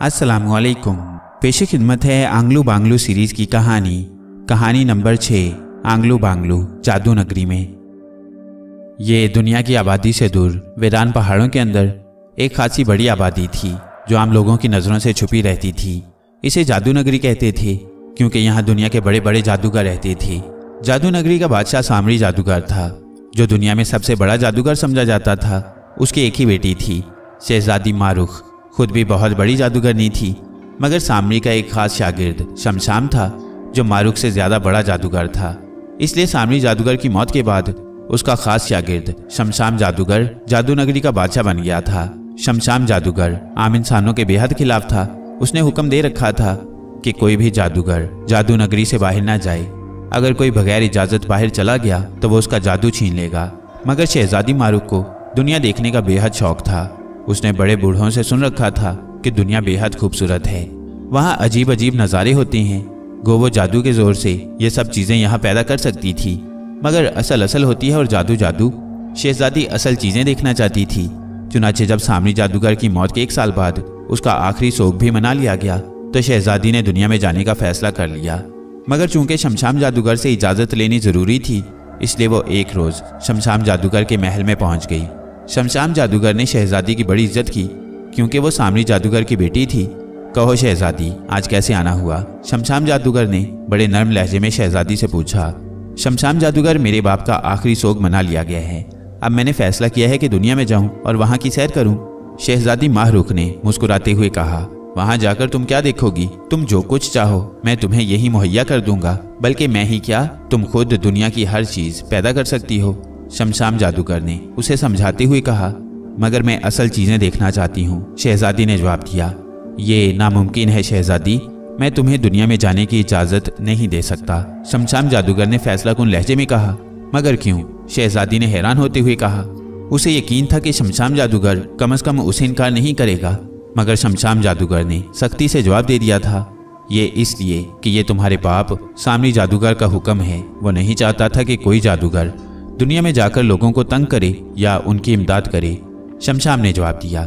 अस्सलामुअलैकुम। पेश खिदमत है आंग्लू बांग्लू सीरीज़ की कहानी नंबर 6, आंग्लू बांग्लू जादू नगरी में। ये दुनिया की आबादी से दूर वीरान पहाड़ों के अंदर एक खासी बड़ी आबादी थी जो आम लोगों की नज़रों से छुपी रहती थी। इसे जादू नगरी कहते थे क्योंकि यहाँ दुनिया के बड़े बड़े जादूगर रहते थे। जादू नगरी का बादशाह सामरी जादूगर था जो दुनिया में सबसे बड़ा जादूगर समझा जाता था। उसकी एक ही बेटी थी, शहजादी मारुख। खुद भी बहुत बड़ी जादूगरनी थी, मगर सामरी का एक खास शागिर्द शमशाम था जो मारुख से ज़्यादा बड़ा जादूगर था। इसलिए सामरी जादूगर की मौत के बाद उसका खास शागिर्द शमशाम जादूगर जादू नगरी का बादशाह बन गया था। शमशाम जादूगर आम इंसानों के बेहद खिलाफ था। उसने हुक्म दे रखा था कि कोई भी जादूगर जादू नगरी से बाहर ना जाए। अगर कोई बगैर इजाज़त बाहर चला गया तो वो उसका जादू छीन लेगा। मगर शहजादी मारुख को दुनिया देखने का बेहद शौक था। उसने बड़े बूढ़ों से सुन रखा था कि दुनिया बेहद खूबसूरत है, वहाँ अजीब अजीब नज़ारे होते हैं। गो वो जादू के ज़ोर से ये सब चीज़ें यहाँ पैदा कर सकती थी, मगर असल होती है और जादू जादू। शहजादी असल चीज़ें देखना चाहती थी। चुनाचे जब सामरी जादूगर की मौत के 1 साल बाद उसका आखिरी शौक भी मना लिया गया तो शहजादी ने दुनिया में जाने का फैसला कर लिया। मगर चूंकि शमशाम जादूगर से इजाज़त लेनी ज़रूरी थी, इसलिए वो एक रोज़ शमशाम जादूगर के महल में पहुंच गई। शमशाम जादूगर ने शहजादी की बड़ी इज्जत की क्योंकि वो सामरी जादूगर की बेटी थी। कहो शहजादी, आज कैसे आना हुआ? शमशाम जादूगर ने बड़े नर्म लहजे में शहजादी से पूछा। शमशाम जादूगर, मेरे बाप का आखिरी शौक मना लिया गया है। अब मैंने फैसला किया है कि दुनिया में जाऊं और वहां की सैर करूं। शहजादी मारुख ने मुस्कुराते हुए कहा, वहां जाकर तुम क्या देखोगी? तुम जो कुछ चाहो मैं तुम्हें यही मुहैया कर दूंगा। बल्कि मैं ही क्या, तुम खुद दुनिया की हर चीज पैदा कर सकती हो। शमशाम जादूगर ने उसे समझाते हुए कहा, मगर मैं असल चीजें देखना चाहती हूँ। शहजादी ने जवाब दिया, ये नामुमकिन है शहजादी, मैं तुम्हें दुनिया में जाने की इजाजत नहीं दे सकता। शमशाम जादूगर ने फैसलाकुन लहजे में कहा, मगर क्यों? शहजादी ने हैरान होते हुए कहा। उसे यकीन था कि शमशाम जादूगर कम से कम उसे इनकार नहीं करेगा, मगर शमशाम जादूगर ने सख्ती से जवाब दे दिया था, ये इसलिए कि ये तुम्हारे बाप सामरी जादूगर का हुक्म है। वो नहीं चाहता था कि कोई जादूगर दुनिया में जाकर लोगों को तंग करे या उनकी इमदाद करे। शमशाम ने जवाब दिया,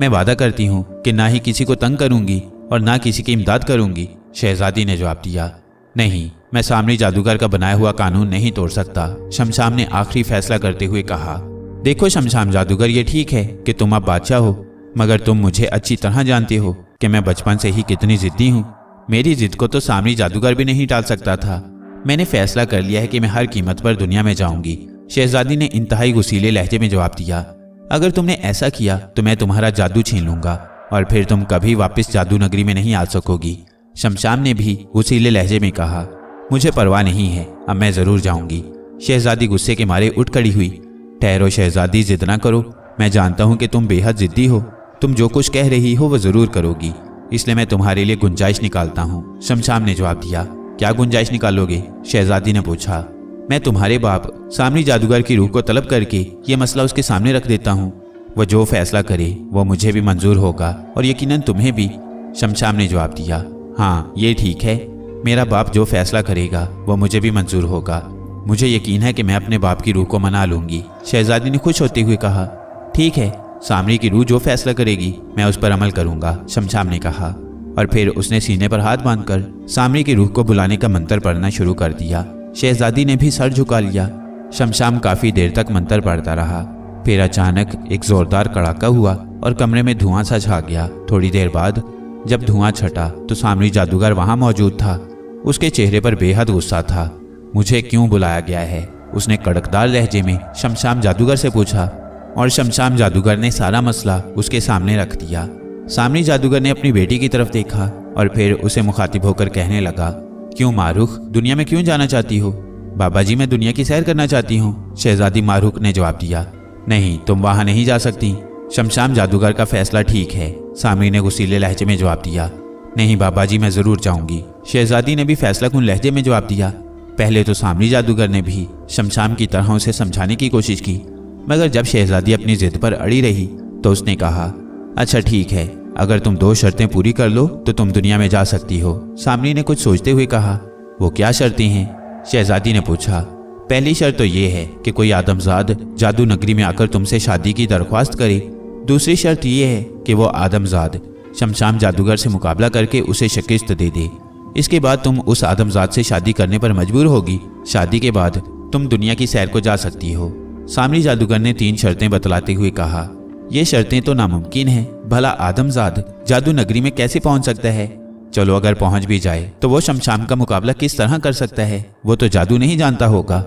मैं वादा करती हूँ कि ना ही किसी को तंग करूँगी और ना किसी की इमदाद करूँगी। शहजादी ने जवाब दिया, नहीं, मैं सामरी जादूगर का बनाया हुआ कानून नहीं तोड़ सकता। शमशाम ने आखिरी फैसला करते हुए कहा, देखो शमशाम जादूगर, ये ठीक है कि तुम अब बादशाह हो, मगर तुम मुझे अच्छी तरह जानते हो कि मैं बचपन से ही कितनी जिद्दी हूँ। मेरी जिद को तो सामरी जादूगर भी नहीं टाल सकता था। मैंने फैसला कर लिया है कि मैं हर कीमत पर दुनिया में जाऊंगी। शहजादी ने इंतहाई गुस्सीले लहजे में जवाब दिया, अगर तुमने ऐसा किया तो मैं तुम्हारा जादू छीन लूंगा और फिर तुम कभी वापस जादू नगरी में नहीं आ सकोगी। शमशाम ने भी गुस्सीले लहजे में कहा, मुझे परवाह नहीं है, अब मैं जरूर जाऊंगी। शहजादी गुस्से के मारे उठ खड़ी हुई। ठहरो शहजादी, जिद ना करो। मैं जानता हूं कि तुम बेहद जिद्दी हो। तुम जो कुछ कह रही हो वो जरूर करोगी, इसलिए मैं तुम्हारे लिए गुंजाइश निकालता हूँ। शमशाम ने जवाब दिया, क्या गुंजाइश निकालोगे? शहजादी ने पूछा। मैं तुम्हारे बाप सामरी जादूगर की रूह को तलब करके ये मसला उसके सामने रख देता हूँ। वो जो फैसला करे वो मुझे भी मंजूर होगा और यकीनन तुम्हें भी। शमशाम ने जवाब दिया, हाँ ये ठीक है, मेरा बाप जो फैसला करेगा वो मुझे भी मंजूर होगा। मुझे यकीन है कि मैं अपने बाप की रूह को मना लूंगी। शहजादी ने खुश होते हुए कहा, ठीक है, सामरी की रूह जो फैसला करेगी मैं उस पर अमल करूंगा। शमशाम ने कहा और फिर उसने सीने पर हाथ बांधकर सामरी की रूह को बुलाने का मंत्र पढ़ना शुरू कर दिया। शहजादी ने भी सर झुका लिया। शमशाम काफी देर तक मंत्र पढ़ता रहा। फिर अचानक एक जोरदार कड़ाका हुआ और कमरे में धुआं सा छा गया। थोड़ी देर बाद जब धुआं छटा तो सामरी जादूगर वहां मौजूद था। उसके चेहरे पर बेहद गुस्सा था। मुझे क्यों बुलाया गया है? उसने कड़कदार लहजे में शमशाम जादूगर से पूछा और शमशाम जादूगर ने सारा मसला उसके सामने रख दिया। सामरी जादूगर ने अपनी बेटी की तरफ देखा और फिर उसे मुखातिब होकर कहने लगा, क्यों मारुख, दुनिया में क्यों जाना चाहती हो? बाबा जी, मैं दुनिया की सैर करना चाहती हूँ। शहजादी मारुख ने जवाब दिया, नहीं, तुम वहां नहीं जा सकती। शमशाम जादूगर का फैसला ठीक है। सामरी ने गुस्सीले लहजे में जवाब दिया, नहीं बाबा जी, मैं जरूर जाऊंगी। शहजादी ने भी फैसलाकुन लहजे में जवाब दिया। पहले तो सामरी जादूगर ने भी शमशाम की तरह उसे समझाने की कोशिश की, मगर जब शहजादी अपनी जिद पर अड़ी रही तो उसने कहा, अच्छा ठीक है, अगर तुम 2 शर्तें पूरी कर लो तो तुम दुनिया में जा सकती हो। सामरी ने कुछ सोचते हुए कहा, वो क्या शर्तें हैं? शहजादी ने पूछा। पहली शर्त तो ये है कि कोई आदमजाद जादू नगरी में आकर तुमसे शादी की दरख्वास्त करे। दूसरी शर्त यह है कि वो आदमजाद शमशाम जादूगर से मुकाबला करके उसे शिकस्त दे दे। इसके बाद तुम उस आदमजात से शादी करने पर मजबूर होगी। शादी के बाद तुम दुनिया की सैर को जा सकती हो। सामरी जादूगर ने 3 शर्तें बतलाते हुए कहा, ये शर्तें तो नामुमकिन है, भला आदमजाद जादू नगरी में कैसे पहुंच सकता है? चलो अगर पहुंच भी जाए तो वो शमशाम का मुकाबला किस तरह कर सकता है? वो तो जादू नहीं जानता होगा।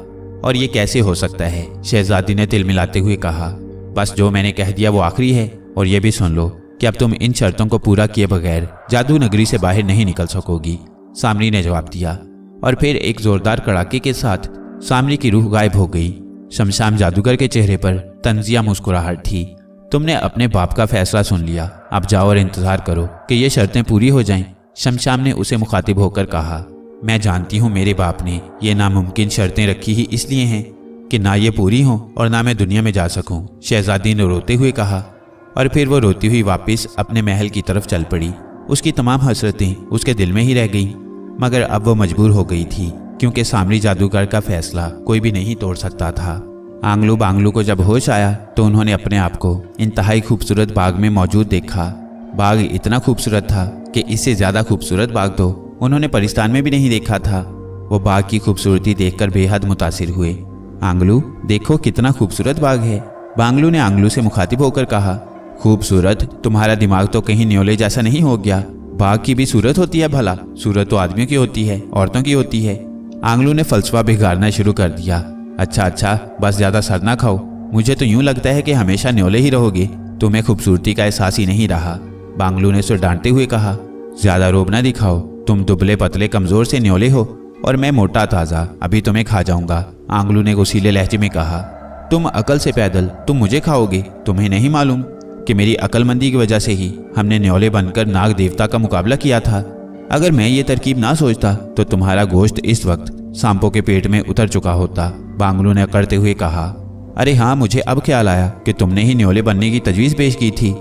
और ये कैसे हो सकता है? शहजादी ने तिल मिलाते हुए कहा, बस जो मैंने कह दिया वो आखिरी है, और ये भी सुन लो कि अब तुम इन शर्तों को पूरा किए बगैर जादू नगरी से बाहर नहीं निकल सकोगी। सामरी ने जवाब दिया, और फिर एक जोरदार कड़ाके के साथ सामरी की रूह गायब हो गई। शमशाम जादूगर के चेहरे पर तंजिया मुस्कुराहट थी। तुमने अपने बाप का फैसला सुन लिया, अब जाओ और इंतजार करो कि ये शर्तें पूरी हो जाएं। शमशाम ने उसे मुखातिब होकर कहा, मैं जानती हूँ मेरे बाप ने ये नामुमकिन शर्तें रखी ही इसलिए हैं कि ना ये पूरी हों और ना मैं दुनिया में जा सकूं। शहजादी ने रोते हुए कहा, और फिर वो रोती हुई वापस अपने महल की तरफ चल पड़ी। उसकी तमाम हसरतें उसके दिल में ही रह गईं, मगर अब वो मजबूर हो गई थी क्योंकि सामरी जादूगर का फैसला कोई भी नहीं तोड़ सकता था। आंगलू बांगलू को जब होश आया तो उन्होंने अपने आप को इंतहाई खूबसूरत बाग में मौजूद देखा। बाग इतना खूबसूरत था कि इससे ज़्यादा खूबसूरत बाग तो उन्होंने परिस्तान में भी नहीं देखा था। वो बाग की खूबसूरती देखकर बेहद मुतासिर हुए। आंगलू देखो कितना खूबसूरत बाग है। बांगलू ने आंगलू से मुखातिब होकर कहा, खूबसूरत? तुम्हारा दिमाग तो कहीं न्योले जैसा नहीं हो गया? बाग की भी सूरत होती है भला? सूरत तो आदमियों की होती है, औरतों की होती है। आंगलू ने फलसफा बिगाड़ना शुरू कर दिया। अच्छा, बस ज़्यादा सर ना खाओ। मुझे तो यूं लगता है कि हमेशा न्योले ही रहोगे, तुम्हें खूबसूरती का एहसास ही नहीं रहा। बांगलू ने उसे डांटते हुए कहा, ज़्यादा रोब ना दिखाओ। तुम दुबले पतले कमज़ोर से न्योले हो और मैं मोटा ताज़ा, अभी तुम्हें खा जाऊंगा। आंगलू ने गुस्सीले लहजे में कहा, तुम अकल से पैदल, तुम मुझे खाओगे? तुम्हें नहीं मालूम कि मेरी अक्लमंदी की वजह से ही हमने न्योले बनकर नाग देवता का मुकाबला किया था? अगर मैं ये तरकीब ना सोचता तो तुम्हारा गोश्त इस वक्त सांपों के पेट में उतर चुका होता। बांगलू ने अकड़ते हुए कहा, अरे हाँ, मुझे अब ख्याल आया कि तुमने ही न्योले बनने की तजवीज़ पेश की थी।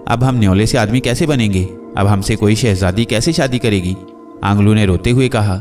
अब हम न्योले से आदमी कैसे बनेंगे? अब हमसे कोई शहजादी कैसे शादी करेगी? आंगलू ने रोते हुए कहा,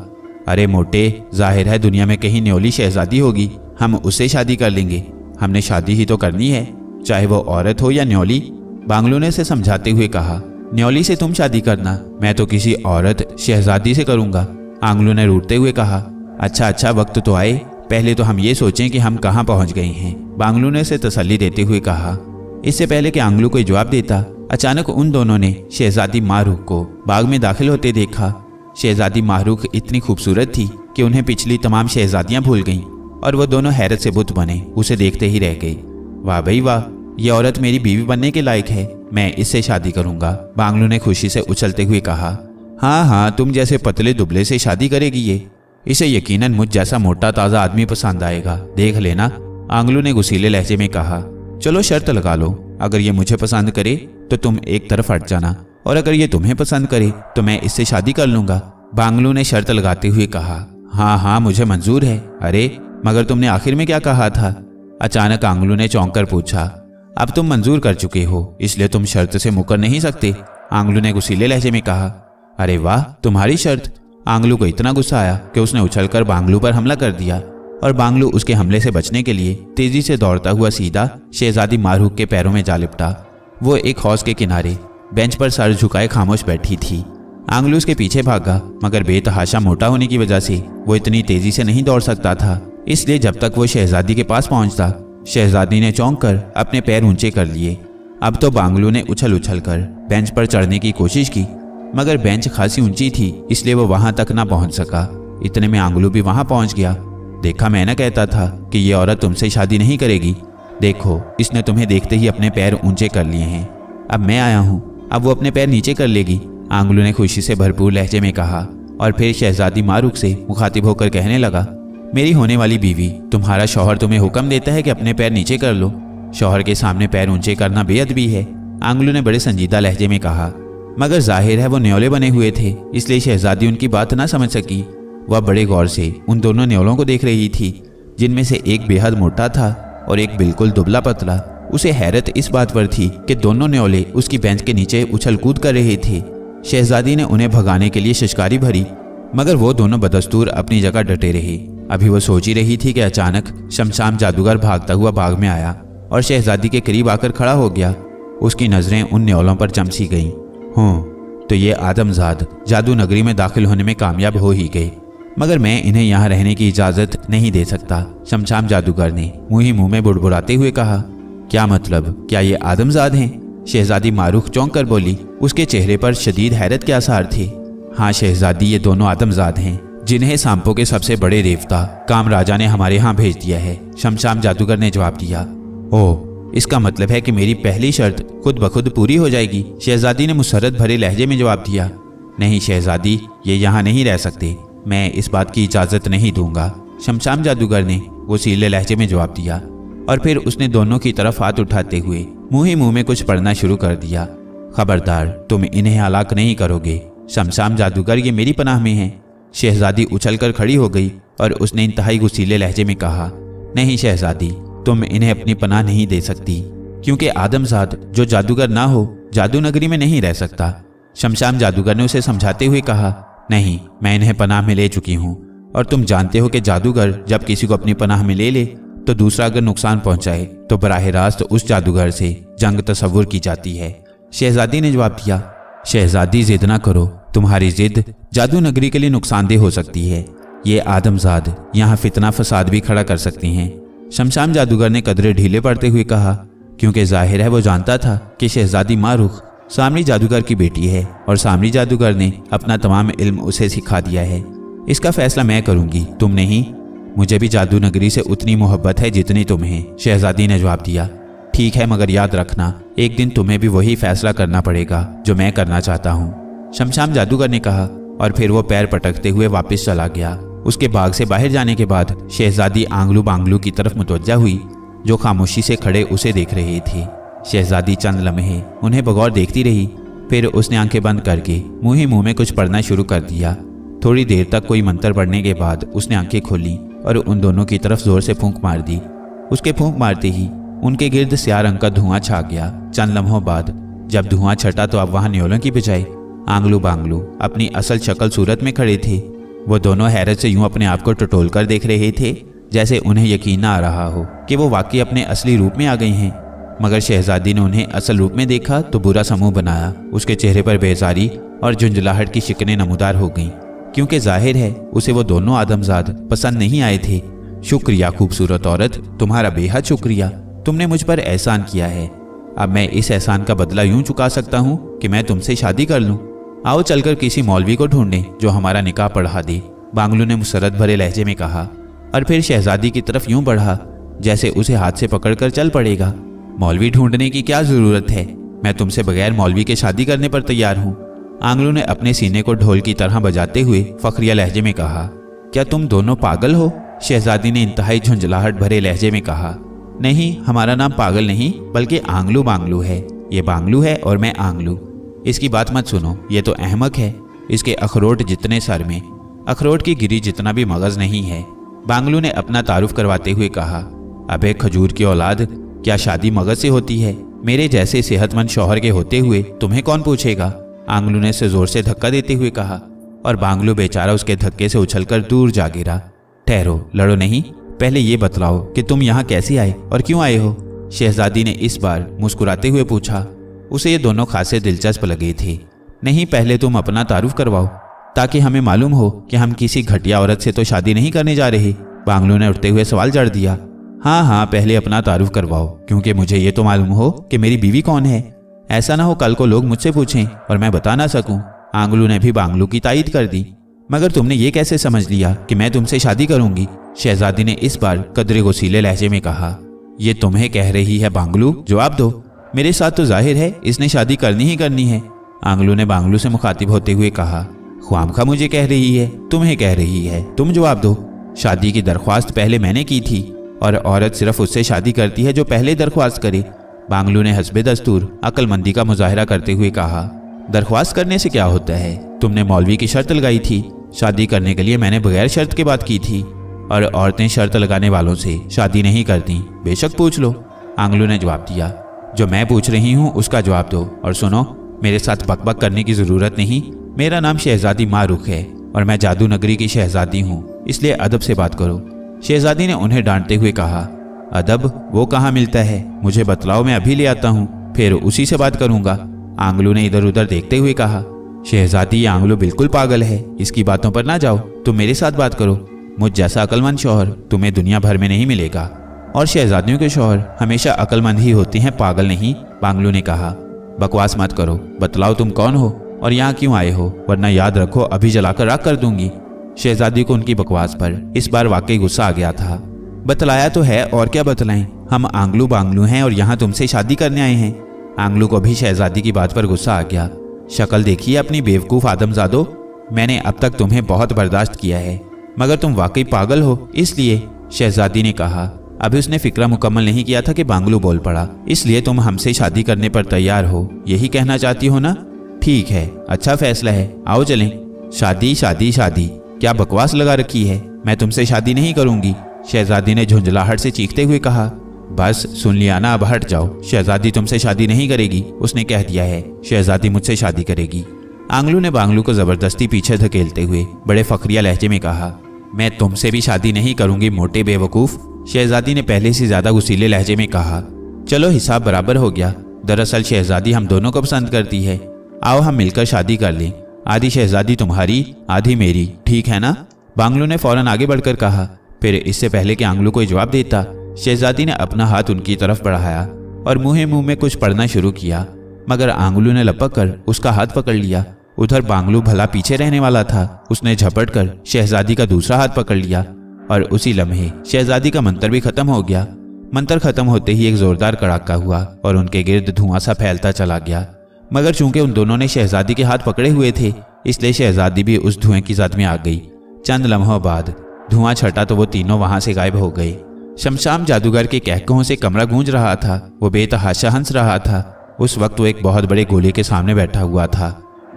अरे मोटे, जाहिर है दुनिया में कहीं न्योली शहजादी होगी, हम उससे शादी कर लेंगे। हमने शादी ही तो करनी है, चाहे वो औरत हो या न्योली। बांगलू ने उसे समझाते हुए कहा, न्योली से तुम शादी करना, मैं तो किसी औरत शहजादी से करूंगा। आंगलू ने रूठते हुए कहा, अच्छा, वक्त तो आए, पहले तो हम ये सोचें कि हम कहाँ पहुँच गए हैं। बांगलू ने उसे तसल्ली देते हुए कहा। इससे पहले कि आंगलू कोई जवाब देता, अचानक उन दोनों ने शहजादी माहरूख को बाग में दाखिल होते देखा। शहजादी माहरूख इतनी खूबसूरत थी कि उन्हें पिछली तमाम शहजादियां भूल गईं और वो दोनों हैरत से बुत बने उसे देखते ही रह गई। वाह भाई वाह, ये औरत मेरी बीवी बनने के लायक है, मैं इससे शादी करूंगा। बांगलू ने खुशी से उछलते हुए कहा, हाँ, तुम जैसे पतले दुबले से शादी करेगी ये? इसे यकीनन मुझ जैसा मोटा ताज़ा आदमी पसंद आएगा, देख लेना। आंगलू ने गुस्सीले लहजे में कहा, चलो शर्त लगा लो, अगर ये मुझे पसंद करे तो तुम एक तरफ हट जाना, और अगर ये तुम्हें पसंद करे तो मैं इससे शादी कर लूंगा। बांगलू ने शर्त लगाते हुए कहा, हाँ, मुझे मंजूर है। अरे मगर तुमने आखिर में क्या कहा था? अचानक आंगलू ने चौंक कर पूछा। अब तुम मंजूर कर चुके हो, इसलिए तुम शर्त से मुकर नहीं सकते। आंगलू ने गुस्सीले लहजे में कहा, अरे वाह, तुम्हारी शर्त? आंगलू को इतना गुस्सा आया कि उसने उछलकर बांगलू पर हमला कर दिया, और बांगलू उसके हमले से बचने के लिए तेजी से दौड़ता हुआ सीधा शहजादी माहरूख के पैरों में जा लिपटा। वो एक हौज के किनारे बेंच पर सर झुकाए खामोश बैठी थी। आंगलू उसके पीछे भागा, मगर बेतहाशा मोटा होने की वजह से वो इतनी तेजी से नहीं दौड़ सकता था, इसलिए जब तक वो शहजादी के पास पहुंचता, शहजादी ने चौंक कर अपने पैर ऊंचे कर लिए। अब तो बांगलू ने उछल कर बेंच पर चढ़ने की कोशिश की, मगर बेंच खासी ऊंची थी, इसलिए वो वहां तक ना पहुंच सका। इतने में आंगलू भी वहां पहुंच गया। देखा, मैं ना कहता था कि ये औरत तुमसे शादी नहीं करेगी। देखो, इसने तुम्हें देखते ही अपने पैर ऊंचे कर लिए हैं। अब मैं आया हूँ, अब वो अपने पैर नीचे कर लेगी। आंगलू ने खुशी से भरपूर लहजे में कहा, और फिर शहजादी मारूख से मुखातिब होकर कहने लगा, मेरी होने वाली बीवी, तुम्हारा शौहर तुम्हें हुक्म देता है कि अपने पैर नीचे कर लो। शौहर के सामने पैर ऊंचे करना बेअदबी है। आंगलू ने बड़े संजीदा लहजे में कहा, मगर जाहिर है वो न्योले बने हुए थे, इसलिए शहजादी उनकी बात ना समझ सकी। वह बड़े गौर से उन दोनों न्योलों को देख रही थी, जिनमें से एक बेहद मोटा था और एक बिल्कुल दुबला पतला। उसे हैरत इस बात पर थी कि दोनों न्योले उसकी बेंच के नीचे उछल कूद कर रहे थे। शहजादी ने उन्हें भगाने के लिए शिशकारी भरी, मगर वो दोनों बदस्तूर अपनी जगह डटे रहे। अभी वो सोच ही रही थी कि अचानक शमशाम जादूगर भागता हुआ बाग में आया और शहजादी के करीब आकर खड़ा हो गया। उसकी नजरें उन न्योलों पर चमसी गईं हूँ तो ये आदमजाद जादू नगरी में दाखिल होने में कामयाब हो ही गए, मगर मैं इन्हें यहाँ रहने की इजाज़त नहीं दे सकता। शमशाम जादूगर ने मुँह ही मुँह में बुड़बुड़ाते हुए कहा। क्या मतलब, क्या ये आदमजाद हैं? शहजादी मारूख चौंक कर बोली। उसके चेहरे पर शदीद हैरत के आसार थे। हाँ शहजादी, ये दोनों आदमजाद हैं जिन्हें सांपों के सबसे बड़े देवता काम राजा ने हमारे यहाँ भेज दिया है। शमशाम जादूगर ने जवाब दिया। ओह, इसका मतलब है कि मेरी पहली शर्त खुद ब खुद पूरी हो जाएगी। शहजादी ने मुसर्रत भरे लहजे में जवाब दिया। नहीं शहजादी, ये यहाँ नहीं रह सकते, मैं इस बात की इजाज़त नहीं दूंगा। शमशाम जादूगर ने वसीले लहजे में जवाब दिया और फिर उसने दोनों की तरफ हाथ उठाते हुए मुँह ही मुँह में कुछ पढ़ना शुरू कर दिया। खबरदार, तुम इन्हें हलाक नहीं करोगे। शमशाम जादूगर, ये मेरी पनाह में हैं। शहजादी उछलकर खड़ी हो गई और उसने इंतहाई गुस्सीले लहजे में कहा। नहीं शहजादी, तुम इन्हें अपनी पनाह नहीं दे सकती, क्योंकि आदमजाद जो जादूगर ना हो जादू नगरी में नहीं रह सकता। शमशाम जादूगर ने उसे समझाते हुए कहा। नहीं, मैं इन्हें पनाह में ले चुकी हूँ और तुम जानते हो कि जादूगर जब किसी को अपनी पनाह में ले ले तो दूसरा अगर नुकसान पहुंचाए तो बराह रास्त उस जादूगर से जंग तस्वुर की जाती है। शहजादी ने जवाब दिया। शहजादी, जिद ना करो, तुम्हारी जिद जादू नगरी के लिए नुकसानदेह हो सकती है। ये आदमजाद यहाँ फितना फसाद भी खड़ा कर सकती हैं। शमशाम जादूगर ने कदरे ढीले पड़ते हुए कहा, क्योंकि जाहिर है वो जानता था कि शहजादी मारूख सामरी जादूगर की बेटी है और सामरी जादूगर ने अपना तमाम इल्म उसे सिखा दिया है। इसका फैसला मैं करूंगी, तुम नहीं। मुझे भी जादू नगरी से उतनी मोहब्बत है जितनी तुम्हें। शहजादी ने जवाब दिया। ठीक है, मगर याद रखना, एक दिन तुम्हें भी वही फैसला करना पड़ेगा जो मैं करना चाहता हूँ। शमशाम जादूगर ने कहा और फिर वो पैर पटकते हुए वापस चला गया। उसके बाग से बाहर जाने के बाद शहजादी आंगलू बांगलू की तरफ मुतवज्जा हुई, जो खामोशी से खड़े उसे देख रहे थे। शहजादी चंद लम्हे उन्हें बगौर देखती रही, फिर उसने आंखें बंद करके मुँह ही मुँह में कुछ पढ़ना शुरू कर दिया। थोड़ी देर तक कोई मंत्र पढ़ने के बाद उसने आंखें खोली और उन दोनों की तरफ जोर से फूंक मार दी। उसके फूंक मारते ही उनके गिर्द स्याह रंग का धुआं छा गया। चंद लम्हों बाद जब धुआं छटा तो अब वहां न्योलों की बजाय आंगलू बांगलू अपनी असल शक्ल सूरत में खड़े थे। वो दोनों हैरत से यूं अपने आप को टटोल कर देख रहे थे, जैसे उन्हें यकीन ना आ रहा हो कि वो वाकई अपने असली रूप में आ गए हैं। मगर शहजादी ने उन्हें असल रूप में देखा तो बुरा समूह बनाया। उसके चेहरे पर बेजारी और झुंझलाहट की शिकनें नमूदार हो गईं, क्योंकि जाहिर है उसे वो दोनों आदमजाद पसंद नहीं आए थे। शुक्रिया खूबसूरत औरत, तुम्हारा बेहद शुक्रिया। तुमने मुझ पर एहसान किया है। अब मैं इस एहसान का बदला यूं चुका सकता हूं कि मैं तुमसे शादी कर लूं। आओ चलकर किसी मौलवी को ढूंढें जो हमारा निकाह पढ़ा दे, बांगलू ने मुसर्रत भरे लहजे में कहा और फिर शहजादी की तरफ यूं बढ़ा जैसे उसे हाथ से पकड़कर चल पड़ेगा। मौलवी ढूंढने की क्या जरूरत है, मैं तुमसे बगैर मौलवी के शादी करने पर तैयार हूँ। आंगलू ने अपने सीने को ढोल की तरह बजाते हुए फखरिया लहजे में कहा। क्या तुम दोनों पागल हो? शहजादी ने इंतहाई झुंझलाहट भरे लहजे में कहा। नहीं, हमारा नाम पागल नहीं बल्कि आंगलू बांगलू है। ये बांगलू है और मैं आंगलू। इसकी बात मत सुनो, ये तो अहमक है। इसके अखरोट जितने सर में, अखरोट की गिरी जितना भी मगज नहीं है। बांगलू ने अपना तारुफ करवाते हुए कहा। अबे खजूर की औलाद, क्या शादी मगज से होती है? मेरे जैसे सेहतमंद शौहर के होते हुए तुम्हें कौन पूछेगा? आंगलू ने उसे जोर से धक्का देते हुए कहा और बांगलू बेचारा उसके धक्के से उछलकर दूर जा गिरा। ठहरो, लड़ो नहीं, पहले ये बतलाओ कि तुम यहाँ कैसे आए और क्यों आए हो? शहजादी ने इस बार मुस्कुराते हुए पूछा। उसे ये दोनों खासे दिलचस्प लगे थे। नहीं, पहले तुम अपना तारुफ करवाओ ताकि हमें मालूम हो कि हम किसी घटिया औरत से तो शादी नहीं करने जा रहे। बांगलू ने उठते हुए सवाल जड़ दिया। हाँ हाँ, पहले अपना तारुफ करवाओ, क्योंकि मुझे ये तो मालूम हो कि मेरी बीवी कौन है। ऐसा ना हो कल को लोग मुझसे पूछें और मैं बता ना सकूं। आंगलू ने भी बांगलू की तायीद कर दी। मगर तुमने ये कैसे समझ लिया कि मैं तुमसे शादी करूंगी? शहजादी ने इस बार कदरे गोसीले लहजे में कहा। ये तुम्हें कह रही है बांगलू, जवाब दो। मेरे साथ तो जाहिर है इसने शादी करनी ही करनी है। आंगलू ने बांगलू से मुखातिब होते हुए कहा। ख्वामखा मुझे कह रही है, तुम्हें कह रही है, तुम जवाब दो। शादी की दरख्वास्त पहले मैंने की थी और औरत सिर्फ उससे शादी करती है जो पहले दरख्वास्त करे। बांगलू ने हस्बे दस्तूर अक्लमंदी का मुजाहिरा करते हुए कहा। दरख्वास्त करने से क्या होता है? तुमने मौलवी की शर्त लगाई थी, शादी करने के लिए मैंने बगैर शर्त के बात की थी और औरतें शर्त लगाने वालों से शादी नहीं करती। बेशक पूछ लो, आंगलू ने जवाब दिया। जो मैं पूछ रही हूँ उसका जवाब दो और सुनो, मेरे साथ बकबक करने की जरूरत नहीं। मेरा नाम शहजादी मारूख है और मैं जादू नगरी की शहजादी हूँ, इसलिए अदब से बात करो। शहजादी ने उन्हें डांटते हुए कहा। अदब वो कहाँ मिलता है? मुझे बतलाओ, मैं अभी ले आता हूँ, फिर उसी से बात करूंगा। आंगलू ने इधर उधर देखते हुए कहा। शहजादी, ये आंगलू बिल्कुल पागल है, इसकी बातों पर ना जाओ, तुम मेरे साथ बात करो। मुझ जैसा अक्लमंद शौहर तुम्हें दुनिया भर में नहीं मिलेगा, और शहजादियों के शौहर हमेशा अक्लमंद ही होते हैं, पागल नहीं, बांगलू ने कहा। बकवास मत करो, बतलाओ तुम कौन हो और यहाँ क्यों आए हो, वरना याद रखो अभी जलाकर राख कर दूंगी। शहजादी को उनकी बकवास पर इस बार वाकई गुस्सा आ गया था। बतलाया तो है, और क्या बतलाएं, हम आंगलू बांगलू हैं और यहाँ तुमसे शादी करने आए हैं। आंगलू को भी शहजादी की बात पर गुस्सा आ गया। शक्ल देखिए अपनी बेवकूफ़ आदमजादो, मैंने अब तक तुम्हें बहुत बर्दाश्त किया है, मगर तुम वाकई पागल हो, इसलिए, शहजादी ने कहा। अभी उसने फिक्रा मुकम्मल नहीं किया था कि बांगलू बोल पड़ा। इसलिए तुम हमसे शादी करने पर तैयार हो, यही कहना चाहती हो ना? ठीक है, अच्छा फैसला है, आओ चलें। शादी शादी शादी, क्या बकवास लगा रखी है, मैं तुमसे शादी नहीं करूंगी, शहजादी ने झुंझलाहट से चीखते हुए कहा। बस सुन लिया ना, अब हट जाओ, शहजादी तुमसे शादी नहीं करेगी, उसने कह दिया है, शहजादी मुझसे शादी करेगी। आंगलू ने बांगलू को जबरदस्ती पीछे धकेलते हुए बड़े फखरिया लहजे में कहा। मैं तुमसे भी शादी नहीं करूंगी, मोटे बेवकूफ़, शहजादी ने पहले से ज्यादा गुस्सीले लहजे में कहा। चलो हिसाब बराबर हो गया, दरअसल शहजादी हम दोनों को पसंद करती है, आओ हम मिलकर शादी कर लें, आधी शहजादी तुम्हारी आधी मेरी, ठीक है ना? बांगलू ने फौरन आगे बढ़कर कहा। फिर इससे पहले कि आंगलू कोई जवाब देता, शहजादी ने अपना हाथ उनकी तरफ बढ़ाया और मुंह में कुछ पढ़ना शुरू किया, मगर आंगलू ने लपक कर उसका हाथ पकड़ लिया। उधर बांगलू भला पीछे रहने वाला था, उसने झपट कर शहजादी का दूसरा हाथ पकड़ लिया और उसी लम्हे शहजादी का मंत्र भी खत्म हो गया। मंत्र खत्म होते ही एक जोरदार कड़ाका हुआ और उनके गिर्द धुआं सा फैलता चला गया, मगर चूंकि उन दोनों ने शहजादी के हाथ पकड़े हुए थे, इसलिए शहजादी भी उस धुएं की जद में आ गई। चंद लम्हों बाद धुआं छटा तो वो तीनों वहां से गायब हो गए। शमशाम जादूगर के कहकों से कमरा गूंज रहा था, वो बेतहाशा हंस रहा था। उस वक्त वो एक बहुत बड़े गोले के सामने बैठा हुआ था।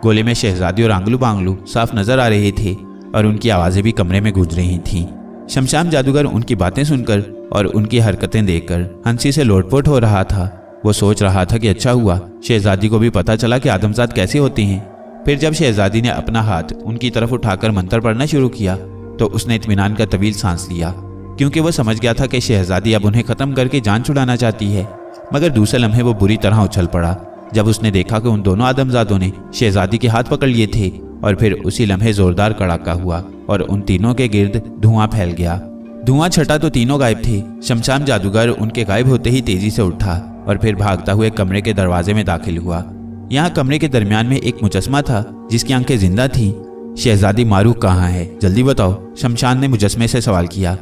गोले में शहजादी और आंगलू बांगलू साफ नजर आ रहे थे और उनकी आवाजें भी कमरे में गूंज रही थीं। शमशाम जादूगर उनकी बातें सुनकर और उनकी हरकतें देखकर हंसी से लोटपोट हो रहा था। वो सोच रहा था कि अच्छा हुआ शहजादी को भी पता चला कि आदमजाद कैसे होते हैं। फिर जब शहजादी ने अपना हाथ उनकी तरफ उठाकर मंत्र पढ़ना शुरू किया तो उसने इत्मीनान का तवील सांस लिया, क्योंकि वो समझ गया था कि शहजादी अब उन्हें खत्म करके जान छुड़ाना चाहती है। मगर दूसरे लम्हे वो बुरी तरह उछल पड़ा जब उसने देखा कि उन दोनों आदमजादों ने शहजादी के हाथ पकड़ लिए थे, और फिर उसी लम्हे जोरदार कड़ाका हुआ और उन तीनों के गिर्द धुआं फैल गया। धुआं छटा तो तीनों गायब थे। शमशाम जादूगर उनके गायब होते ही तेजी से उठा और फिर भागता हुए कमरे के दरवाजे में दाखिल हुआ। यहाँ कमरे के दरमियान में एक मुजस्मा था जिसकी आंखें जिंदा थीं। शहजादी मारूख कहाँ है, जल्दी बताओ, शमशान ने मुजस्मे से सवाल किया।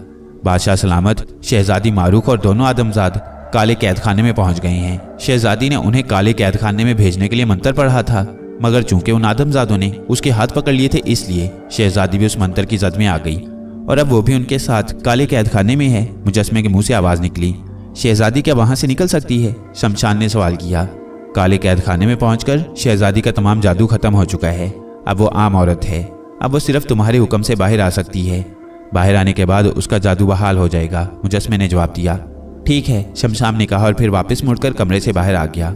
बादशाह सलामत, शहजादी मारूख और दोनों आदमजाद काले कैदखाने में पहुंच गए हैं। शहजादी ने उन्हें काले कैदखाने में भेजने के लिए मंत्र पढ़ा था, मगर चूंकि उन आदमजादों ने उसके हाथ पकड़ लिए थे, इसलिए शहजादी भी उस मंत्र की जद में आ गई और अब वो भी उनके साथ काले कैदखाने में है। मुजस्मे के मुंह से आवाज निकली, शहजादी क्या वहां से निकल सकती है? शमशान ने सवाल किया। काले कैदखाने में पहुंचकर शहजादी का तमाम जादू खत्म हो चुका है। अब वो आम औरत है, अब वो सिर्फ तुम्हारे हुक्म से बाहर आ सकती है। बाहर आने के बाद उसका जादू बहाल हो जाएगा, मुजस्मे ने जवाब दिया। ठीक है, शमशाम ने कहा और फिर वापस मुड़कर कमरे से बाहर आ गया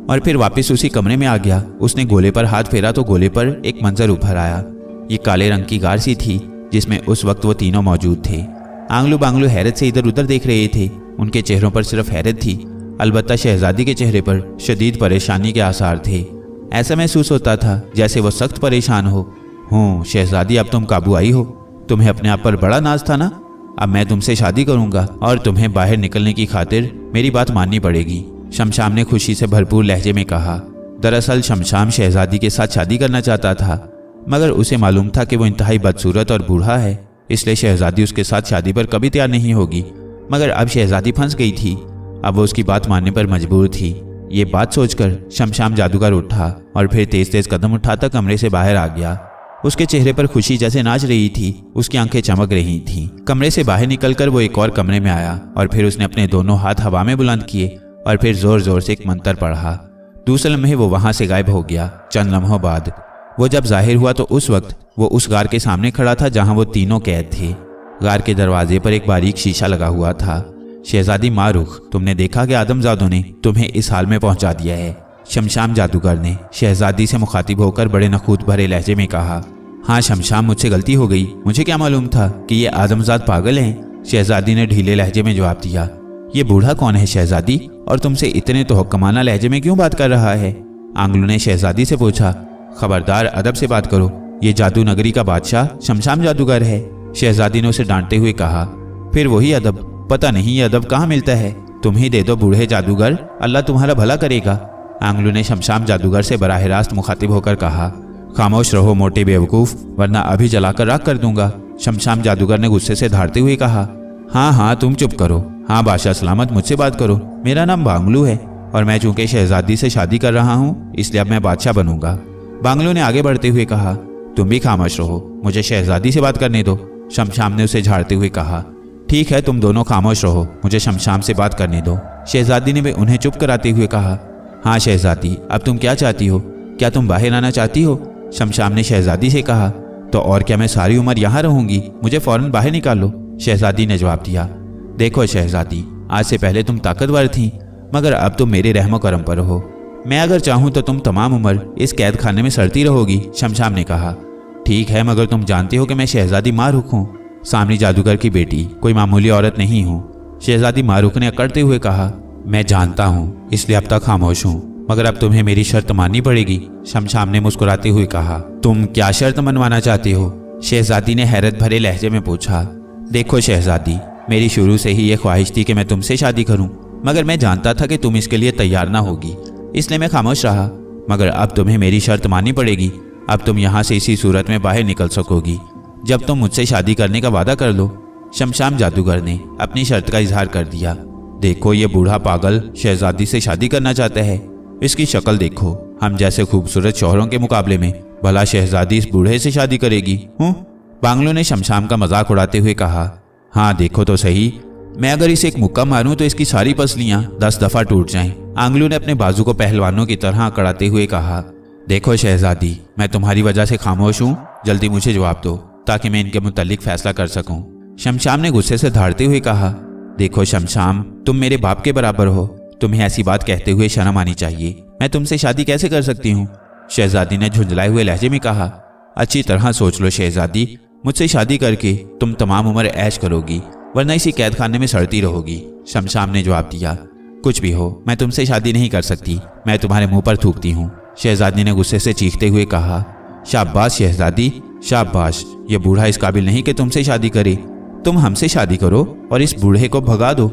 और फिर वापस उसी कमरे में आ गया। उसने गोले पर हाथ फेरा तो गोले पर एक मंजर उभर आया। ये काले रंग की गार सी थी जिसमें उस वक्त वो तीनों मौजूद थे। आंगलू बांगलू हैरत से इधर उधर देख रहे थे। उनके चेहरों पर सिर्फ हैरत थी, अलबत्ता शहजादी के चेहरे पर शदीद परेशानी के आसार थे। ऐसा महसूस होता था जैसे वो सख्त परेशान हो। शहजादी, अब तुम काबू आई हो, तुम्हें अपने आप पर बड़ा नाज था ना? अब मैं तुमसे शादी करूंगा और तुम्हें बाहर निकलने की खातिर मेरी बात माननी पड़ेगी, शमशाम ने खुशी से भरपूर लहजे में कहा। दरअसल शमशाम शहजादी के साथ शादी करना चाहता था, मगर उसे मालूम था कि वो इंतहाई बदसूरत और बूढ़ा है, इसलिए शहजादी उसके साथ शादी पर कभी तैयार नहीं होगी। मगर अब शहजादी फंस गई थी, अब वो उसकी बात मानने पर मजबूर थी। ये बात सोचकर शमशाम जादूगर उठा और फिर तेज तेज कदम उठाता कमरे से बाहर आ गया। उसके चेहरे पर खुशी जैसे नाच रही थी, उसकी आंखें चमक रही थीं। कमरे से बाहर निकलकर वो एक और कमरे में आया और फिर उसने अपने दोनों हाथ हवा में बुलंद किए और फिर जोर जोर से एक मंत्र पढ़ा। दूसरे लम्हे वो वहां से गायब हो गया। चंद लम्हों बाद वो जब जाहिर हुआ तो उस वक्त वो उस गार के सामने खड़ा था जहां वो तीनों कैद थे। गार के दरवाजे पर एक बारीक शीशा लगा हुआ था। शहजादी मारूख, तुमने देखा कि आदमजादों ने तुम्हें इस हाल में पहुंचा दिया है, शमशाम जादूगर ने शहजादी से मुखातिब होकर बड़े नखूत भरे लहजे में कहा। हाँ शमशाम, मुझसे गलती हो गई, मुझे क्या मालूम था कि ये आदमजाद पागल हैं, शहजादी ने ढीले लहजे में जवाब दिया। ये बूढ़ा कौन है शहजादी, और तुमसे इतने तो हुक्माना लहजे में क्यों बात कर रहा है? आंगलू ने शहजादी से पूछा। खबरदार, अदब से बात करो, ये जादू नगरी का बादशाह शमशाम जादूगर है। शहजादी ने उसे डांटते हुए कहा। फिर वही अदब, पता नहीं ये अदब कहाँ मिलता है। तुम ही दे दो बूढ़े जादूगर, अल्लाह तुम्हारा भला करेगा। आंगलू ने शमशाम जादूगर से बराह रास्त मुखातिब होकर कहा। खामोश रहो मोटे बेवकूफ़, वरना अभी जलाकर राख कर दूंगा। शमशाम जादूगर ने गुस्से से धारते हुए कहा। हाँ हाँ, तुम चुप करो। हाँ बादशाह सलामत, मुझसे बात करो। मेरा नाम बांगलू है और मैं चूंकि शहजादी से शादी कर रहा हूँ, इसलिए अब मैं बादशाह बनूंगा। बांगलू ने आगे बढ़ते हुए कहा। तुम भी खामोश रहो, मुझे शहजादी से बात करने दो। शमशाम ने उसे झाड़ते हुए कहा। ठीक है, तुम दोनों खामोश रहो, मुझे शमशाम से बात करने दो। शहजादी ने भी उन्हें चुप कराते हुए कहा। हाँ शहजादी, अब तुम क्या चाहती हो? क्या तुम बाहर आना चाहती हो? शमशाम ने शहजादी से कहा। तो और क्या, मैं सारी उम्र यहाँ रहूंगी, मुझे फौरन बाहर निकालो। शहजादी ने जवाब दिया। देखो शहजादी, आज से पहले तुम ताकतवर थी, मगर अब तुम मेरे रहमो करम पर हो। मैं अगर चाहूँ तो तुम तमाम उम्र इस कैद खाने में सड़ती रहोगी। शमशाम ने कहा। ठीक है, मगर तुम जानती हो कि मैं शहजादी मारूख हूँ, सामरी जादूगर की बेटी, कोई मामूली औरत नहीं हूँ। शहजादी मारूख ने अकड़ते हुए कहा। मैं जानता हूँ, इसलिए अब तक खामोश हूँ, मगर अब तुम्हें मेरी शर्त माननी पड़ेगी। शमशाम ने मुस्कुराते हुए कहा। तुम क्या शर्त मनवाना चाहती हो? शहजादी ने हैरत भरे लहजे में पूछा। देखो शहजादी, मेरी शुरू से ही ये ख्वाहिश थी कि मैं तुमसे शादी करूं, मगर मैं जानता था कि तुम इसके लिए तैयार ना होगी, इसलिए मैं खामोश रहा। मगर अब तुम्हें मेरी शर्त माननी पड़ेगी। अब तुम यहाँ से इसी सूरत में बाहर निकल सकोगी जब तुम मुझसे शादी करने का वादा कर लो। शमशाम जादूगर ने अपनी शर्त का इजहार कर दिया। देखो, ये बूढ़ा पागल शहजादी से शादी करना चाहता है। इसकी शक्ल देखो, हम जैसे खूबसूरत शौहरों के मुकाबले में भला शहजादी इस बूढ़े से शादी करेगी? बांगलू ने शमशाम का मजाक उड़ाते हुए कहा। हाँ देखो तो सही, मैं अगर इसे एक मुक्का मारूं तो इसकी सारी पसलियां 10 दफा टूट जाएं। आंगलू ने अपने बाजू को पहलवानों की तरह अकड़ाते हुए कहा। देखो शहजादी, मैं तुम्हारी वजह से खामोश हूँ, जल्दी मुझे जवाब दो ताकि मैं इनके मुतालिक फैसला कर सकूं। शमशाम ने गुस्से से धारते हुए कहा। देखो शमशाम, तुम मेरे बाप के बराबर हो, तुम्हें ऐसी बात कहते हुए शर्म आनी चाहिए। मैं तुमसे शादी कैसे कर सकती हूँ? शहजादी ने झुंझलाए हुए लहजे में कहा। अच्छी तरह सोच लो शहजादी, मुझसे शादी करके तुम तमाम उम्र ऐश करोगी, वरना इसी कैद खाने में सड़ती रहोगी। शमशाम ने जवाब दिया। कुछ भी हो, मैं तुमसे शादी नहीं कर सकती, मैं तुम्हारे मुंह पर थूकती हूँ। शहजादी ने गुस्से से चीखते हुए कहा। शाबाश शहजादी, शाबाश, ये बूढ़ा इस काबिल नहीं कि तुमसे शादी करे। तुम हमसे शादी करो और इस बूढ़े को भगा दो।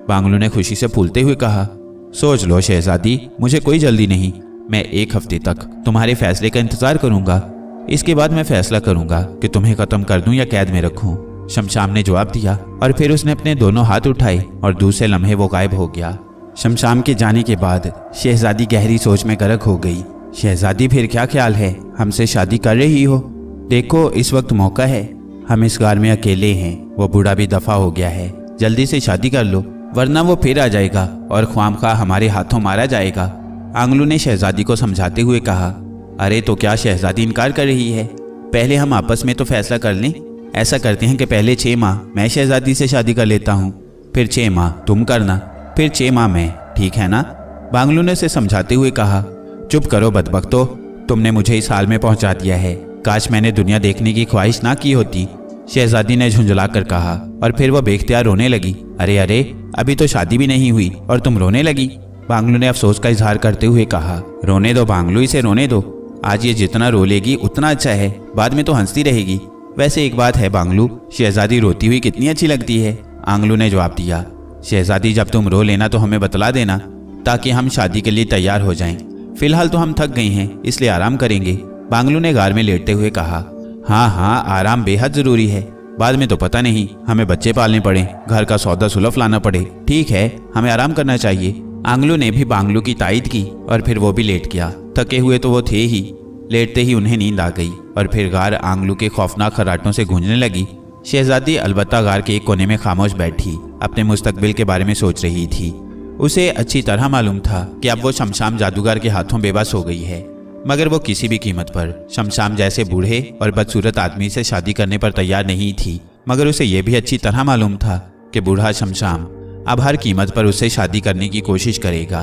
बांगलू ने खुशी से फूलते हुए कहा। सोच लो शहजादी, मुझे कोई जल्दी नहीं, मैं 1 हफ्ते तक तुम्हारे फैसले का इंतजार करूंगा। इसके बाद मैं फैसला करूंगा कि तुम्हें खत्म कर दूं या कैद में रखूं। शमशाम ने जवाब दिया और फिर उसने अपने दोनों हाथ उठाए और दूसरे लम्हे वो गायब हो गया। शमशाम के जाने के बाद शहजादी गहरी सोच में गर्क हो गई। शहजादी, फिर क्या ख्याल है, हमसे शादी कर रही हो? देखो, इस वक्त मौका है, हम इस घर में अकेले हैं, वो बूढ़ा भी दफा हो गया है, जल्दी से शादी कर लो, वरना वो फिर आ जाएगा और ख्वामखा हमारे हाथों मारा जाएगा। आंगलू ने शहजादी को समझाते हुए कहा। अरे तो क्या शहजादी इनकार कर रही है? पहले हम आपस में तो फैसला कर लें। ऐसा करते हैं कि पहले 6 माह मैं शहजादी से शादी कर लेता हूँ, फिर 6 माह तुम करना, फिर 6 माह मैं, ठीक है ना? बांगलू ने उसे समझाते हुए कहा। चुप करो बदबख्तो, तुमने मुझे इस हाल में पहुंचा दिया है, काश मैंने दुनिया देखने की ख्वाहिश ना की होती। शहजादी ने झुंझला कर कहा और फिर वह बेख्तियार रोने लगी। अरे अरे, अभी तो शादी भी नहीं हुई और तुम रोने लगी। बांगलू ने अफसोस का इजहार करते हुए कहा। रोने दो बांगलू, इसे रोने दो, आज ये जितना रो लेगी उतना अच्छा है, बाद में तो हंसती रहेगी। वैसे एक बात है बांगलू, शहजादी रोती हुई कितनी अच्छी लगती है। आंगलू ने जवाब दिया। शहजादी, जब तुम रो लेना तो हमें बतला देना ताकि हम शादी के लिए तैयार हो जाएं। फिलहाल तो हम थक गई हैं, इसलिए आराम करेंगे। बांगलू ने गार में लेटते हुए कहा। हाँ हाँ, आराम बेहद जरूरी है, बाद में तो पता नहीं हमें बच्चे पालने पड़े, घर का सौदा सुलफ लाना पड़े। ठीक है, हमें आराम करना चाहिए। आंगलू ने भी बांगलू की तायद की और फिर वो भी लेट गया। थके हुए तो वो थे ही, लेटते ही उन्हें नींद आ गई और फिर गार आंगलू के खौफनाक खर्राटों से गूंजने लगी। शहजादी अलबत्ता गार के एक कोने में खामोश बैठी अपने मुस्तकबिल के बारे में सोच रही थी। उसे अच्छी तरह मालूम था कि अब वो शमशाम जादूगर के हाथों बेबस हो गई है, मगर वो किसी भी कीमत पर शमशाम जैसे बूढ़े और बदसूरत आदमी से शादी करने पर तैयार नहीं थी। मगर उसे यह भी अच्छी तरह मालूम था कि बूढ़ा शमशाम अब हर कीमत पर उससे शादी करने की कोशिश करेगा।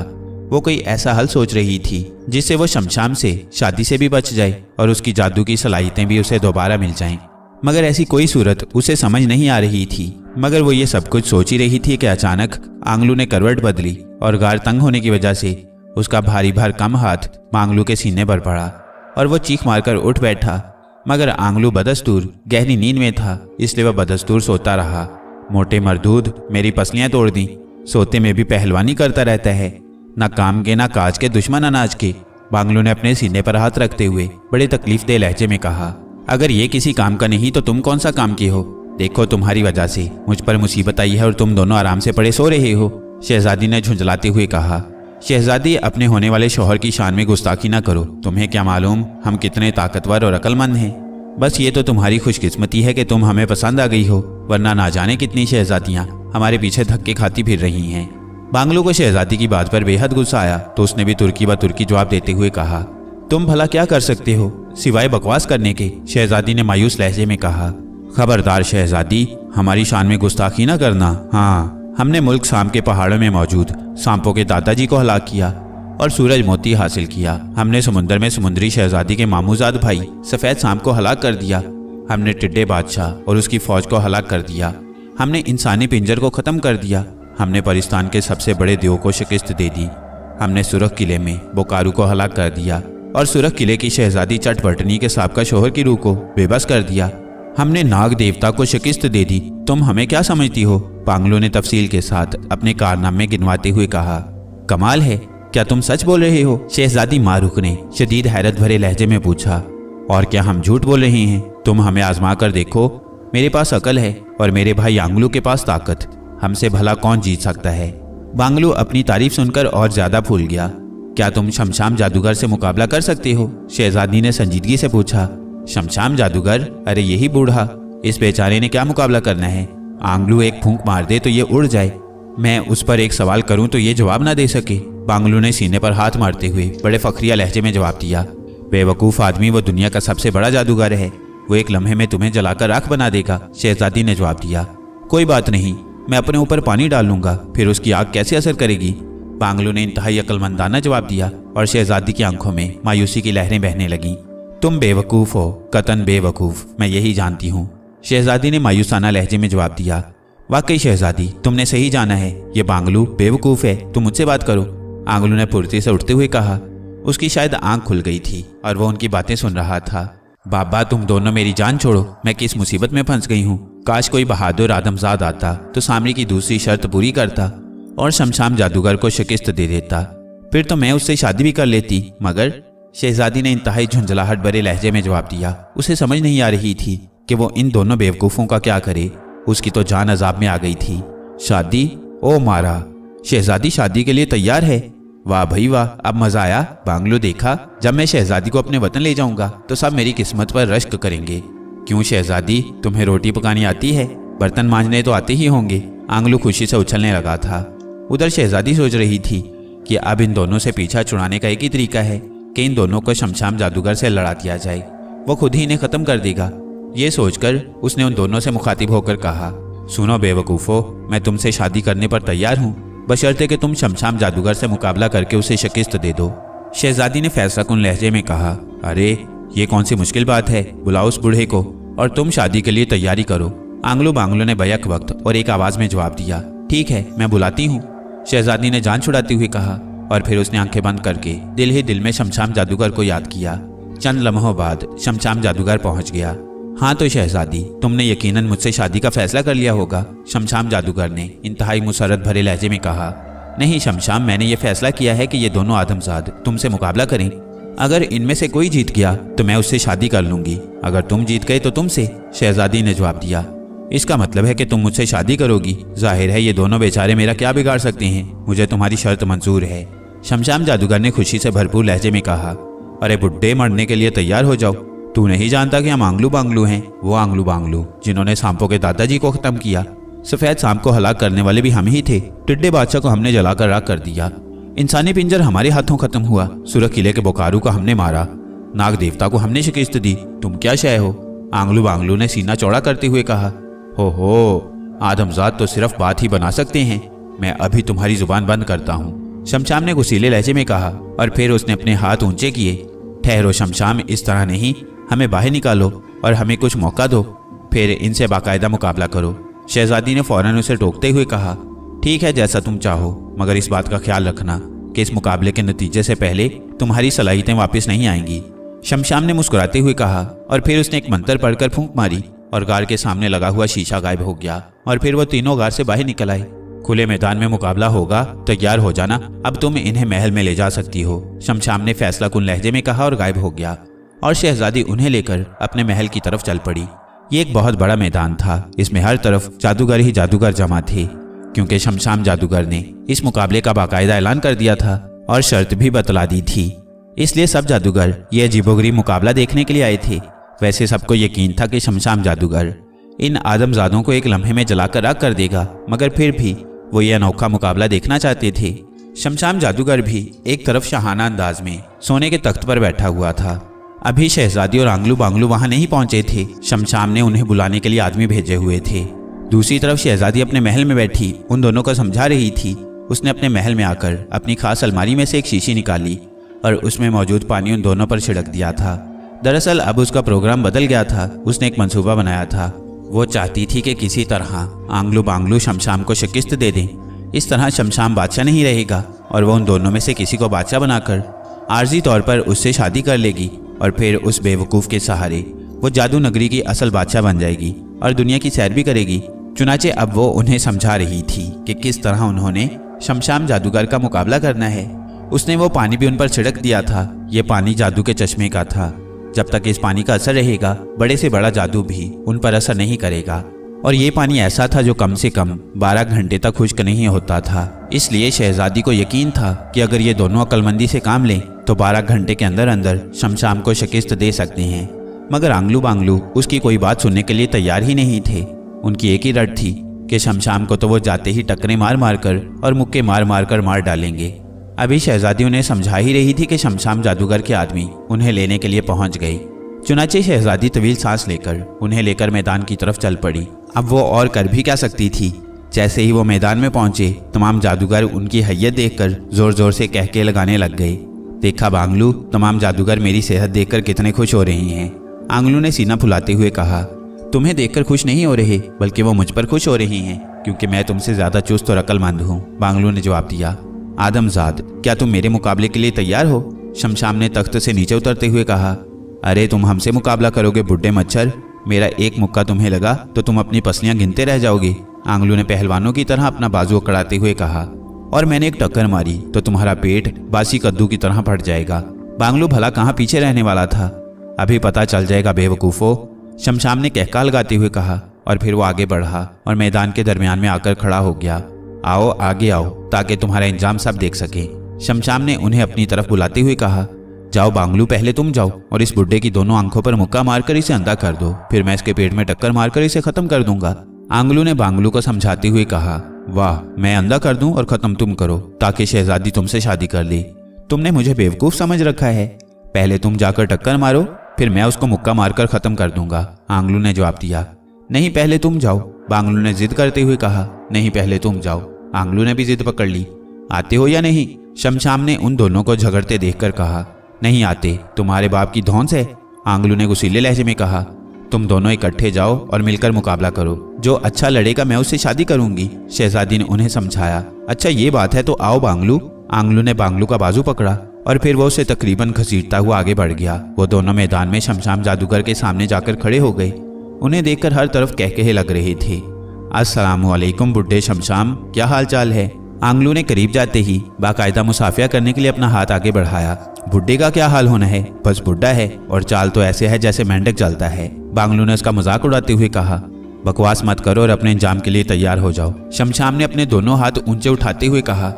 वो कोई ऐसा हल सोच रही थी जिससे वो शमशाम से शादी से भी बच जाए और उसकी जादू की सलाहियतें भी उसे दोबारा मिल जाएं। मगर ऐसी कोई सूरत उसे समझ नहीं आ रही थी। मगर वो ये सब कुछ सोच ही रही थी कि अचानक आंगलू ने करवट बदली और गार तंग होने की वजह से उसका भारी भरकम हाथ आंगलू के सीने पर पड़ा और वो चीख मारकर उठ बैठा, मगर आंगलू बदस्तूर गहरी नींद में था, इसलिए वह बदस्तूर सोता रहा। मोटे मरदूद, मेरी पसलियां तोड़ दी, सोते में भी पहलवानी करता रहता है, ना काम के ना काज के, दुश्मन अनाज के। बांगलू ने अपने सीने पर हाथ रखते हुए बड़े तकलीफदेह लहजे में कहा, अगर ये किसी काम का नहीं तो तुम कौन सा काम की हो? देखो, तुम्हारी वजह से मुझ पर मुसीबत आई है और तुम दोनों आराम से पड़े सो रहे हो। शहजादी ने झुंझलाते हुए कहा, शहजादी, अपने होने वाले शौहर की शान में गुस्ताखी ना करो। तुम्हें क्या मालूम हम कितने ताकतवर और अक्लमंद हैं। बस ये तो तुम्हारी खुशकिस्मती है कि तुम हमें पसंद आ गई हो, वरना ना जाने कितनी शहजादियां हमारे पीछे धक्के खाती फिर रही हैं। बांगलू को शहजादी की बात पर बेहद गुस्सा आया, तो उसने भी तुर्की ब तुर्की जवाब देते हुए कहा, तुम भला क्या कर सकते हो सिवाय बकवास करने के? शहजादी ने मायूस लहजे में कहा, खबरदार शहजादी, हमारी शान में गुस्ताखी ना करना। हाँ, हमने मुल्क शाम के पहाड़ों में मौजूद सांपों के दादाजी को हलाक किया और सूरज मोती हासिल किया। हमने समुंदर में समुद्री शहजादी के मामूजाद भाई सफ़ेद सांप को हलाक कर दिया। हमने टिड्डे बादशाह और उसकी फौज को हलाक कर दिया। हमने इंसानी पिंजर को ख़त्म कर दिया। हमने परिस्तान के सबसे बड़े देव को शिकस्त दे दी। हमने सुरख किले में बोकारू को हलाक कर दिया और सुरख किले की शहजादी चटपटनी के साबका शोहर की रूह को बेबस कर दिया। हमने नाग देवता को शिकस्त दे दी। तुम हमें क्या समझती हो? बांगलू ने तफसील के साथ अपने कारनामे गिनवाते हुए कहा, कमाल है, क्या तुम सच बोल रहे हो? शहजादी मारूख ने शदीद हैरत भरे लहजे में पूछा, और क्या हम झूठ बोल रहे हैं? तुम हमें आजमा कर देखो, मेरे पास अकल है और मेरे भाई आंगलू के पास ताकत। हमसे भला कौन जीत सकता है? बांगलू अपनी तारीफ सुनकर और ज्यादा फूल गया। क्या तुम शमशाम जादूगर से मुकाबला कर सकते हो? शहजादी ने संजीदगी से पूछा। शमशाम जादूगर? अरे यही बूढ़ा, इस बेचारे ने क्या मुकाबला करना है? आंगलू एक फूंक मार दे तो ये उड़ जाए। मैं उस पर एक सवाल करूं तो ये जवाब ना दे सके। बांगलू ने सीने पर हाथ मारते हुए बड़े फखरिया लहजे में जवाब दिया, बेवकूफ़ आदमी, वो दुनिया का सबसे बड़ा जादूगर है। वो एक लम्हे में तुम्हें जलाकर राख बना देगा। शहजादी ने जवाब दिया, कोई बात नहीं, मैं अपने ऊपर पानी डाल लूंगा, फिर उसकी आग कैसे असर करेगी? बांगलू ने इंतहाई अक्लमंदाना जवाब दिया और शहजादी की आंखों में मायूसी की लहरें बहने लगीं। तुम बेवकूफ़ हो, कतन बेवकूफ़, मैं यही जानती हूँ। शहजादी ने मायूसाना लहजे में जवाब दिया, वाकई शहजादी, तुमने सही जाना है, ये बांगलू बेवकूफ़ है, तुम मुझसे बात करो। आंगलू ने फुर्ती से उठते हुए कहा। उसकी शायद आंख खुल गई थी और वो उनकी बातें सुन रहा था। बाबा, तुम दोनों मेरी जान छोड़ो, मैं किस मुसीबत में फंस गई हूँ। काश कोई बहादुर आदमजाद आता तो सामरी की दूसरी शर्त पूरी करता और शमशाम जादूगर को शिकस्त दे देता, फिर तो मैं उससे शादी भी कर लेती। मगर शहजादी ने इंतहाई झुंझलाहट भरे लहजे में जवाब दिया। उसे समझ नहीं आ रही थी कि वो इन दोनों बेवकूफ़ों का क्या करे। उसकी तो जान अजाब में आ गई थी। शादी? ओ मारा, शहजादी शादी के लिए तैयार है? वाह भाई वाह, अब मजा आया। बांगलू, देखा, जब मैं शहजादी को अपने वतन ले जाऊंगा तो सब मेरी किस्मत पर रश्क करेंगे। क्यों शहजादी, तुम्हें रोटी पकानी आती है? बर्तन मांजने तो आते ही होंगे। आंगलू खुशी से उछलने लगा था। उधर शहजादी सोच रही थी कि अब इन दोनों से पीछा छुड़ाने का एक ही तरीका है कि इन दोनों को शमशाम जादूगर से लड़ा दिया जाए। वो खुद ही इन्हें खत्म कर देगा। ये सोचकर उसने उन दोनों से मुखातिब होकर कहा, सुनो बेवकूफ़ो, मैं तुमसे शादी करने पर तैयार हूँ, बशर्ते कि तुम शमशाम जादूगर से मुकाबला करके उसे शिकस्त दे दो। शहजादी ने फैसलाकुन लहजे में कहा, अरे ये कौन सी मुश्किल बात है, बुलाओ उस बूढ़े को और तुम शादी के लिए तैयारी करो। बांगलू ने बैक वक्त और एक आवाज़ में जवाब दिया, ठीक है, मैं बुलाती हूँ। शहजादी ने जान छुड़ाते हुए कहा और फिर उसने आंखें बंद करके दिल ही दिल में शमशाम जादूगर को याद किया। चंद लम्हों बाद शमशाम जादूगर पहुंच गया। हाँ तो शहजादी, तुमने यकीनन मुझसे शादी का फैसला कर लिया होगा। शमशाम जादूगर ने इंतहाई मुसरत भरे लहजे में कहा, नहीं शमशाम, मैंने ये फैसला किया है कि ये दोनों आदमजाद तुमसे मुकाबला करें। अगर इनमें से कोई जीत गया तो मैं उससे शादी कर लूंगी, अगर तुम जीत गए तो तुमसे। शहजादी ने जवाब दिया, इसका मतलब है कि तुम मुझसे शादी करोगी। जाहिर है ये दोनों बेचारे मेरा क्या बिगाड़ सकते हैं, मुझे तुम्हारी शर्त मंजूर है। शमशाम जादूगर ने खुशी से भरपूर लहजे में कहा, अरे बुड्ढे, मरने के लिए तैयार हो जाओ। तू नहीं जानता कि हम आंगलू बांगलू हैं, वो आंगलू बांगलू जिन्होंने सांपों के दादाजी को खत्म किया। सफ़ेद सांप को हलाक करने वाले भी हम ही थे। टिड्डे बादशाह को हमने जलाकर राख कर दिया। इंसानी पिंजर हमारे हाथों खत्म हुआ। सुरख किले के बोकारू को हमने मारा। नाग देवता को हमने शिकस्त दी। तुम क्या शय हो? आंगलू बांगलू ने सीना चौड़ा करते हुए कहा, हो आदमजाद तो सिर्फ बात ही बना सकते हैं। मैं अभी तुम्हारी जुबान बंद करता हूँ। शमशाम ने गुस्सीले लहजे में कहा और फिर उसने अपने हाथ ऊंचे किए। ठहरो शमशाम, इस तरह नहीं, हमें बाहर निकालो और हमें कुछ मौका दो, फिर इनसे बाकायदा मुकाबला करो। शहजादी ने फौरन उसे टोकते हुए कहा, ठीक है, जैसा तुम चाहो, मगर इस बात का ख्याल रखना कि इस मुकाबले के नतीजे से पहले तुम्हारी सलाहियतें वापस नहीं आएंगी। शमशाम ने मुस्कुराते हुए कहा और फिर उसने एक मंत्र पढ़कर फूंक मारी और गार के सामने लगा हुआ शीशा गायब हो गया और फिर वो तीनों गार से बाहर निकल आए। खुले मैदान में मुकाबला होगा, तैयार हो जाना, अब तुम इन्हें महल में ले जा सकती हो, शमशाम ने फैसला कुन लहजे में कहा और गायब हो गया। और शहजादी उन्हें लेकर अपने महल की तरफ चल पड़ी। ये एक बहुत बड़ा मैदान था, इसमें हर तरफ जादूगर ही जादूगर जमा थे, क्योंकि शमशाम जादूगर ने इस मुकाबले का बाकायदा ऐलान कर दिया था और शर्त भी बतला दी थी। इसलिए सब जादूगर ये अजीबोगरीब मुकाबला देखने के लिए आए थे। वैसे सबको यकीन था कि शमशाम जादूगर इन आदमजादों को एक लम्हे में जलाकर राख कर देगा, मगर फिर भी वो ये अनोखा मुकाबला देखना चाहते थे। शमशाम जादूगर भी एक तरफ शाहाना अंदाज में सोने के तख्त पर बैठा हुआ था। अभी शहजादी और आंगलू बांगलू वहां नहीं पहुंचे थे। शमशाम ने उन्हें बुलाने के लिए आदमी भेजे हुए थे। दूसरी तरफ शहजादी अपने महल में बैठी उन दोनों को समझा रही थी। उसने अपने महल में आकर अपनी खास अलमारी में से एक शीशी निकाली और उसमें मौजूद पानी उन दोनों पर छिड़क दिया था। दरअसल अब उसका प्रोग्राम बदल गया था। उसने एक मंसूबा बनाया था। वो चाहती थी कि किसी तरह आंगलू बांगलू शमशाम को शिकस्त दे दें। इस तरह शमशाम बादशाह नहीं रहेगा और वो उन दोनों में से किसी को बादशाह बनाकर आर्जी तौर पर उससे शादी कर लेगी और फिर उस बेवकूफ़ के सहारे वो जादू नगरी की असल बादशाह बन जाएगी और दुनिया की सैर भी करेगी। चुनाचे अब वो उन्हें समझा रही थी कि किस तरह उन्होंने शमशाम जादूगर का मुकाबला करना है। उसने वो पानी भी उन पर छिड़क दिया था। ये पानी जादू के चश्मे का था। जब तक इस पानी का असर रहेगा, बड़े से बड़ा जादू भी उन पर असर नहीं करेगा। और ये पानी ऐसा था जो कम से कम 12 घंटे तक खुश्क नहीं होता था। इसलिए शहजादी को यकीन था कि अगर ये दोनों अक्लमंदी से काम लें तो 12 घंटे के अंदर अंदर शमशाम को शिकस्त दे सकते हैं। मगर आंगलू बांगलू उसकी कोई बात सुनने के लिए तैयार ही नहीं थे। उनकी एक ही रट थी कि शमशाम को तो वो जाते ही टक्करें मार मार कर और मुक्के मार मार कर मार डालेंगे। अभी शहजादी उन्हें समझा ही रही थी कि शमशाम जादूगर के आदमी उन्हें लेने के लिए पहुंच गए। चुनाचे शहजादी तवील सांस लेकर उन्हें लेकर मैदान की तरफ चल पड़ी। अब वो और कर भी क्या सकती थी। जैसे ही वो मैदान में पहुंचे, तमाम जादूगर उनकी हैयत देखकर जोर जोर से कहके लगाने लग गए। देखा बांगलू, तमाम जादूगर मेरी सेहत देखकर कितने खुश हो रहे हैं। आंगलू ने सीना फुलाते हुए कहा, तुम्हें देखकर खुश नहीं हो रहे, बल्कि वो मुझ पर खुश हो रही हैं, क्योंकि मैं तुमसे ज्यादा चुस्त और अक्लमंद हूँ। बांगलू ने जवाब दिया। आदमजाद, क्या तुम मेरे मुकाबले के लिए तैयार हो? शमशाम ने तख्त से नीचे उतरते हुए कहा। अरे तुम हमसे मुकाबला करोगे बुड्ढे मच्छर? मेरा एक मुक्का तुम्हें लगा तो तुम अपनी पसलियां गिनते रह जाओगे। आंगलू ने पहलवानों की तरह अपना बाजू अकड़ाते हुए कहा। और मैंने एक टक्कर मारी तो तुम्हारा पेट बासी कद्दू की तरह फट जाएगा। बांगलू भला कहाँ पीछे रहने वाला था? अभी पता चल जाएगा बेवकूफ़ो, शमशाम ने कहका लगाते हुए कहा। और फिर वो आगे बढ़ा और मैदान के दरमियान में आकर खड़ा हो गया। आओ आगे आओ, ताकि तुम्हारा इंजाम सब देख सके। शमशाम ने उन्हें अपनी तरफ बुलाते हुए कहा। जाओ बांगलू, पहले तुम जाओ और इस बुड्ढे की दोनों आंखों पर मुक्का मारकर इसे अंधा कर दो, फिर मैं इसके पेट में टक्कर मारकर इसे खत्म कर दूंगा। आंगलू ने बांगलू को समझाते हुए कहा। वाह, मैं अंधा कर दूं और खत्म तुम करो, ताकि शहजादी तुमसे शादी कर ले। तुमने मुझे बेवकूफ समझ रखा है। पहले तुम जाकर टक्कर मारो, फिर मैं उसको मुक्का मारकर खत्म कर दूंगा। आंगलू ने जवाब दिया। नहीं, पहले तुम जाओ, बांगलू ने जिद करते हुए कहा। नहीं, पहले तुम जाओ। आंगलू ने भी जिद पकड़ ली। आते हो या नहीं? शमशाम ने उन दोनों को झगड़ते देखकर कहा। नहीं आते, तुम्हारे बाप की धौंस है, आंगलू ने गुस्सीले लहजे में कहा। तुम दोनों इकट्ठे जाओ और मिलकर मुकाबला करो। जो अच्छा लड़ेगा मैं उससे शादी करूंगी, शहजादी ने उन्हें समझाया। अच्छा ये बात है तो आओ बांगलू। आंगलू ने बांगलू का बाजू पकड़ा और फिर वो उसे तकरीबन घसीटता हुआ आगे बढ़ गया। वो दोनों मैदान में शमशाम जादूगर के सामने जाकर खड़े हो गए। उन्हें देखकर हर तरफ कहकहे लग रहे थे। अस्सलामु अलैकुम बुड्ढे शमशाम, क्या हाल चाल है? आंगलू ने करीब जाते ही बाकायदा मुसाफिया करने के लिए अपना हाथ आगे बढ़ाया। बुड्ढे का क्या हाल होना है, बस बुड्ढा है और चाल तो ऐसे है जैसे मेंढक चलता है। बांगलू ने उसका मजाक उड़ाते हुए कहा। बकवास मत करो और अपने इंजाम के लिए तैयार हो जाओ, शमशाम ने अपने दोनों हाथ ऊंचे उठाते हुए कहा।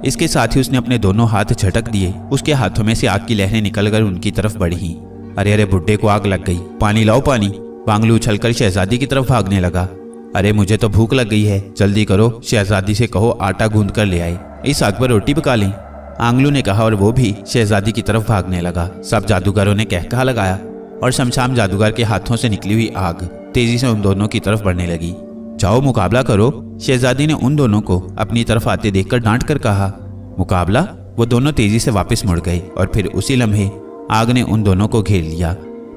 इसके साथ ही उसने अपने दोनों हाथ झटक दिए। उसके हाथों में से आग की लहरें निकलकर उनकी तरफ बढ़ी। अरे अरे, बुड्ढे को आग लग गई, पानी लाओ पानी। बांगलू उछलकर शहजादी की तरफ भागने लगा। अरे मुझे तो भूख लग गई है, जल्दी करो, शहजादी से कहो आटा गूंद कर ले आए, इस आग पर रोटी पका लें, आंगलू ने कहा और वो भी शहजादी की तरफ भागने लगा। सब जादूगरों ने कहकहा लगाया और शमशाम जादूगर के हाथों से निकली हुई आग तेजी से उन दोनों की तरफ बढ़ने लगी। जाओ मुकाबला करो, शहजादी ने उन दोनों को अपनी तरफ आते देखकर डांट कर कहा। मुकाबला? वो दोनों तेजी से वापस मुड़ गए और फिर उसी लम्हे आग ने उन दोनों को घेर लिया।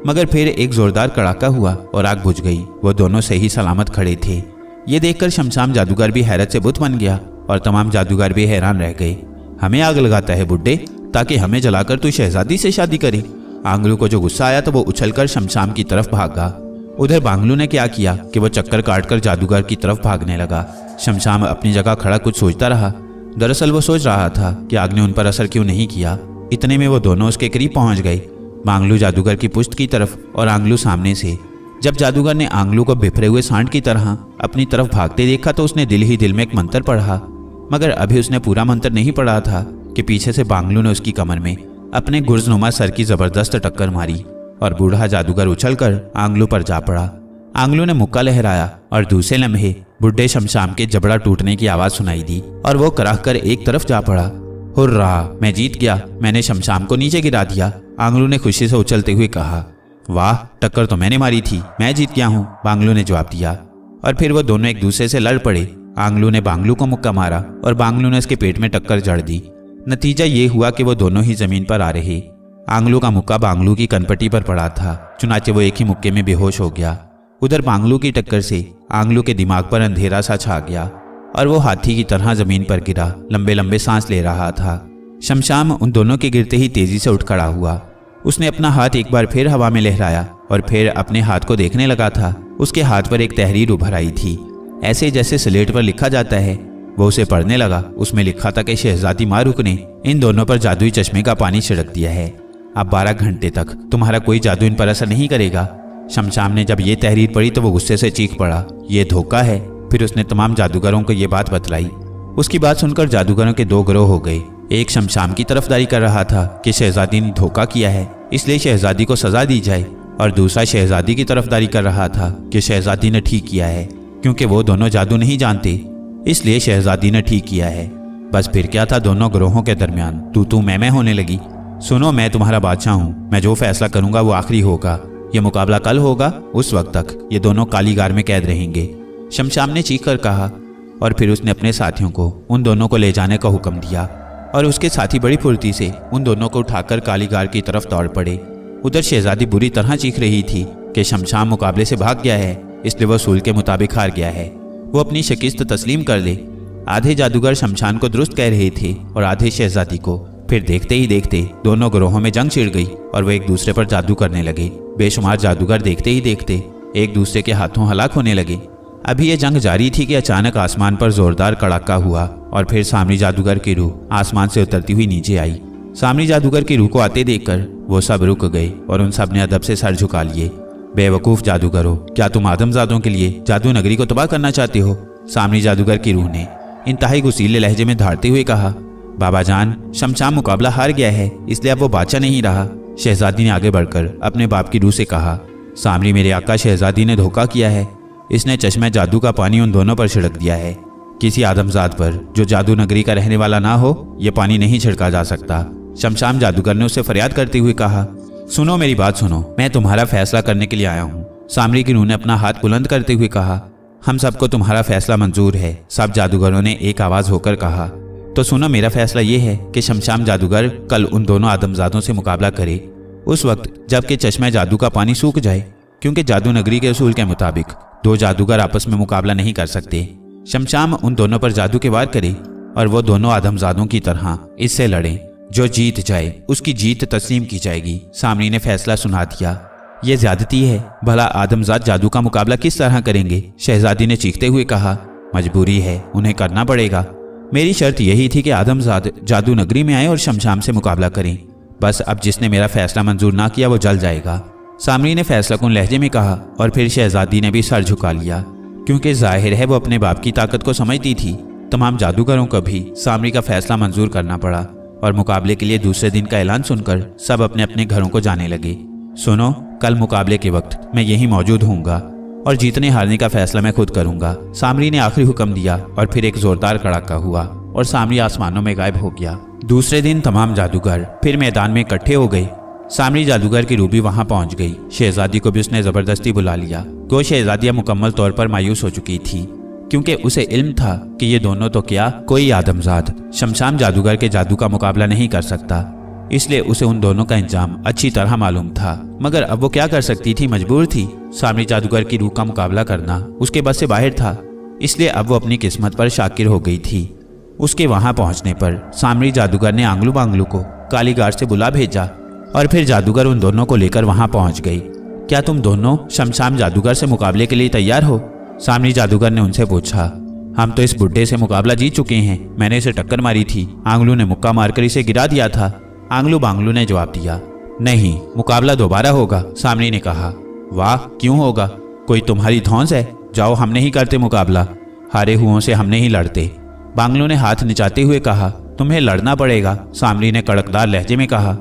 मगर फिर एक जोरदार कड़ाका हुआ और आग बुझ गई। वो दोनों सही सलामत खड़े थे। ये देखकर शमशाम जादूगर भी हैरत से बुत बन गया और तमाम जादूगर भी हैरान रह गए। हमें आग लगाता है बुड्ढे, ताकि हमें जलाकर तू शहजादी से शादी करे। आंगलू को जो गुस्सा आया तो वो उछलकर शमशाम की तरफ भागा। उधर बांगलू ने क्या किया कि वो चक्कर काटकर जादूगर की तरफ भागने लगा। शमशाम अपनी जगह खड़ा कुछ सोचता रहा। दरअसल वो सोच रहा था कि आग ने उन पर असर क्यों नहीं किया। इतने में वो दोनों उसके करीब पहुंच गए, बांगलू जादूगर की पुश्त की तरफ और आंगलू सामने से। जब जादूगर ने आंगलू को बिखरे हुए सांड की तरह अपनी तरफ भागते देखा तो उसने दिल ही दिल में एक मंत्र पढ़ा, मगर अभी उसने पूरा मंत्र नहीं पढ़ा था कि पीछे से बांगलू ने उसकी कमर में अपने गुर्जनुमा सर की जबरदस्त टक्कर मारी और बूढ़ा जादूगर उछलकर आंगलू पर जा पड़ा। आंगलू ने मुक्का लहराया और दूसरे लम्हे बुढ़े शमशाम के जबड़ा टूटने की आवाज सुनाई दी और वो कराह कर एक तरफ जा पड़ा। हुर्रा, मैं जीत गया, मैंने शमशाम को नीचे गिरा दिया, आंगलू ने खुशी से उछलते हुए कहा। वाह, टक्कर तो मैंने मारी थी, मैं जीत गया हूँ, बांगलू ने जवाब दिया। और फिर वो दोनों एक दूसरे से लड़ पड़े। आंगलू ने बांगलू को मुक्का मारा और बांगलू ने उसके पेट में टक्कर जड़ दी। नतीजा ये हुआ कि वो दोनों ही जमीन पर आ रहे। आंगलू का मुक्का बांगलू की कनपटी पर पड़ा था, चुनाचे वो एक ही मुक्के में बेहोश हो गया। उधर बांगलू की टक्कर से आंगलू के दिमाग पर अंधेरा सा छा गया और वो हाथी की तरह जमीन पर गिरा, लंबे लंबे सांस ले रहा था। शमशाम उन दोनों के गिरते ही तेजी से उठ खड़ा हुआ। उसने अपना हाथ एक बार फिर हवा में लहराया और फिर अपने हाथ को देखने लगा था। उसके हाथ पर एक तहरीर उभर आई थी, ऐसे जैसे स्लेट पर लिखा जाता है। वो उसे पढ़ने लगा। उसमें लिखा था कि शहजादी मारूक ने इन दोनों पर जादुई चश्मे का पानी छिड़क दिया है। अब 12 घंटे तक तुम्हारा कोई जादू इन पर असर नहीं करेगा। शमशाम ने जब ये तहरीर पढ़ी तो वो गुस्से से चीख पड़ा, ये धोखा है। फिर उसने तमाम जादूगरों को ये बात बतलाई। उसकी बात सुनकर जादूगरों के 2 गिरोह हो गए। एक शमशाम की तरफदारी कर रहा था कि शहजादी ने धोखा किया है, इसलिए शहजादी को सजा दी जाए, और दूसरा शहजादी की तरफदारी कर रहा था कि शहजादी ने ठीक किया है, क्योंकि वो दोनों जादू नहीं जानते, इसलिए शहजादी ने ठीक किया है। बस फिर क्या था, दोनों ग्रोहों के दरमियान तू मैं होने लगी। सुनो, मैं तुम्हारा बादशाह हूँ, मैं जो फैसला करूंगा वो आखिरी होगा। ये मुकाबला कल होगा, उस वक्त तक ये दोनों कालीगार में कैद रहेंगे, शमशाम ने चीख कर कहा। और फिर उसने अपने साथियों को उन दोनों को ले जाने का हुक्म दिया और उसके साथी बड़ी फुर्ती से उन दोनों को उठाकर कालीगार की तरफ दौड़ पड़े। उधर शहजादी बुरी तरह चीख रही थी कि शमशाम मुकाबले से भाग गया है, इसलिए वह सूल के मुताबिक हार गया है, वो अपनी शिकस्त तस्लीम कर ले। आधे जादूगर शमशान को दुरुस्त कह रहे थे और आधे शहजादी को। फिर देखते ही देखते दोनों ग्रोहों में जंग छिड़ गई और वे एक दूसरे पर जादू करने लगे। बेशुमार जादूगर देखते ही देखते एक दूसरे के हाथों हलाक होने लगे। अभी ये जंग जारी थी कि अचानक आसमान पर जोरदार कड़ाका हुआ और फिर सामरी जादूगर की रूह आसमान से उतरती हुई नीचे आई। सामरी जादूगर की रूह को आते देखकर वो सब रुक गए और उन सब ने अदब से सर झुका लिए। बेवकूफ जादूगरों, क्या तुम आदमजादों के लिए जादू नगरी को तबाह करना चाहते हो? सामरी जादूगर की रूह ने इंतहाई गुस्सीले लहजे में धारते हुए कहा। बाबा जान, शमशाम मुकाबला हार गया है, इसलिए अब वो बादशाह नहीं रहा। शहजादी ने आगे बढ़कर अपने बाप की रूह से कहा। सामरी, मेरे आका शहजादी ने धोखा किया है, इसने चश्मे जादू का पानी उन दोनों पर छिड़क दिया है। किसी आदमजाद पर जो जादू नगरी का रहने वाला ना हो, यह पानी नहीं छिड़का जा सकता। शमशाम जादूगर ने उससे फरियाद करते हुए कहा। सुनो, मेरी बात सुनो, मैं तुम्हारा फैसला करने के लिए आया हूँ। सामरी की रूह ने अपना हाथ बुलंद करते हुए कहा। हम सबको तुम्हारा फैसला मंजूर है, सब जादूगरों ने एक आवाज होकर कहा। तो सुनो, मेरा फैसला यह है कि शमशाम जादूगर कल उन दोनों आदमजादों से मुकाबला करे, उस वक्त जबकि चश्मे जादू का पानी सूख जाए, क्योंकि जादू नगरी के उसूल के मुताबिक 2 जादूगर आपस में मुकाबला नहीं कर सकते। शमशाम उन दोनों पर जादू के वार करे और वो दोनों आदमजादों की तरह इससे लड़ें। जो जीत जाए उसकी जीत तस्लीम की जाएगी। सामरी ने फैसला सुना दिया। ये ज्यादती है, भला आदमजाद जादू का मुकाबला किस तरह करेंगे? शहजादी ने चीखते हुए कहा। मजबूरी है, उन्हें करना पड़ेगा। मेरी शर्त यही थी कि आदमजाद जादू नगरी में आए और शमशाम से मुकाबला करें। बस अब जिसने मेरा फैसला मंजूर ना किया वो जल जाएगा। सामरी ने फैसलाकुन लहजे में कहा और फिर शहजादी ने भी सर झुका लिया, क्योंकि जाहिर है वो अपने बाप की ताकत को समझती थी। तमाम जादूगरों को भी सामरी का फैसला मंजूर करना पड़ा और मुकाबले के लिए दूसरे दिन का ऐलान सुनकर सब अपने अपने घरों को जाने लगे। सुनो, कल मुकाबले के वक्त मैं यहीं मौजूद होऊंगा और जीतने हारने का फैसला मैं खुद करूंगा। सामरी ने आखिरी हुक्म दिया और फिर एक जोरदार कड़ाका हुआ और सामरी आसमानों में गायब हो गया। दूसरे दिन तमाम जादूगर फिर मैदान में इकट्ठे हो गए। सामरी जादूगर की रूह भी वहां पहुंच गई। शहजादी को भी उसने जबरदस्ती बुला लिया। वो शहजादियां मुकम्मल तौर पर मायूस हो चुकी थी, क्योंकि उसे इल्म था कि ये दोनों तो क्या, कोई आदमजाद शमशाम जादूगर के जादू का मुकाबला नहीं कर सकता। इसलिए उसे उन दोनों का इंजाम अच्छी तरह मालूम था, मगर अब वो क्या कर सकती थी, मजबूर थी। सामरी जादूगर की रूह का मुकाबला करना उसके बस से बाहर था, इसलिए अब वो अपनी किस्मत पर शाकिर हो गई थी। उसके वहां पहुंचने पर सामरी जादूगर ने आंगलू बांगलू को कालीगार से बुला भेजा और फिर जादूगर उन दोनों को लेकर वहां पहुंच गई। क्या तुम दोनों शमशाम जादूगर से मुकाबले के लिए तैयार हो? सामरी जादूगर ने उनसे पूछा। हम तो इस बुड्ढे से मुकाबला जीत चुके हैं, मैंने इसे टक्कर मारी थी, आंगलू ने मुक्का मारकर इसे गिरा दिया था। आंगलू बांगलू ने जवाब दिया। नहीं, मुकाबला दोबारा होगा, सामरी ने कहा। वाह, क्यों होगा? कोई तुम्हारी धौंस है? जाओ, हम नहीं करते मुकाबला, हारे हुओं से हम नहीं लड़ते। बांगलू ने हाथ निचाते हुए कहा। तुम्हें लड़ना पड़ेगा, सामरी ने कड़कदार लहजे में कहा।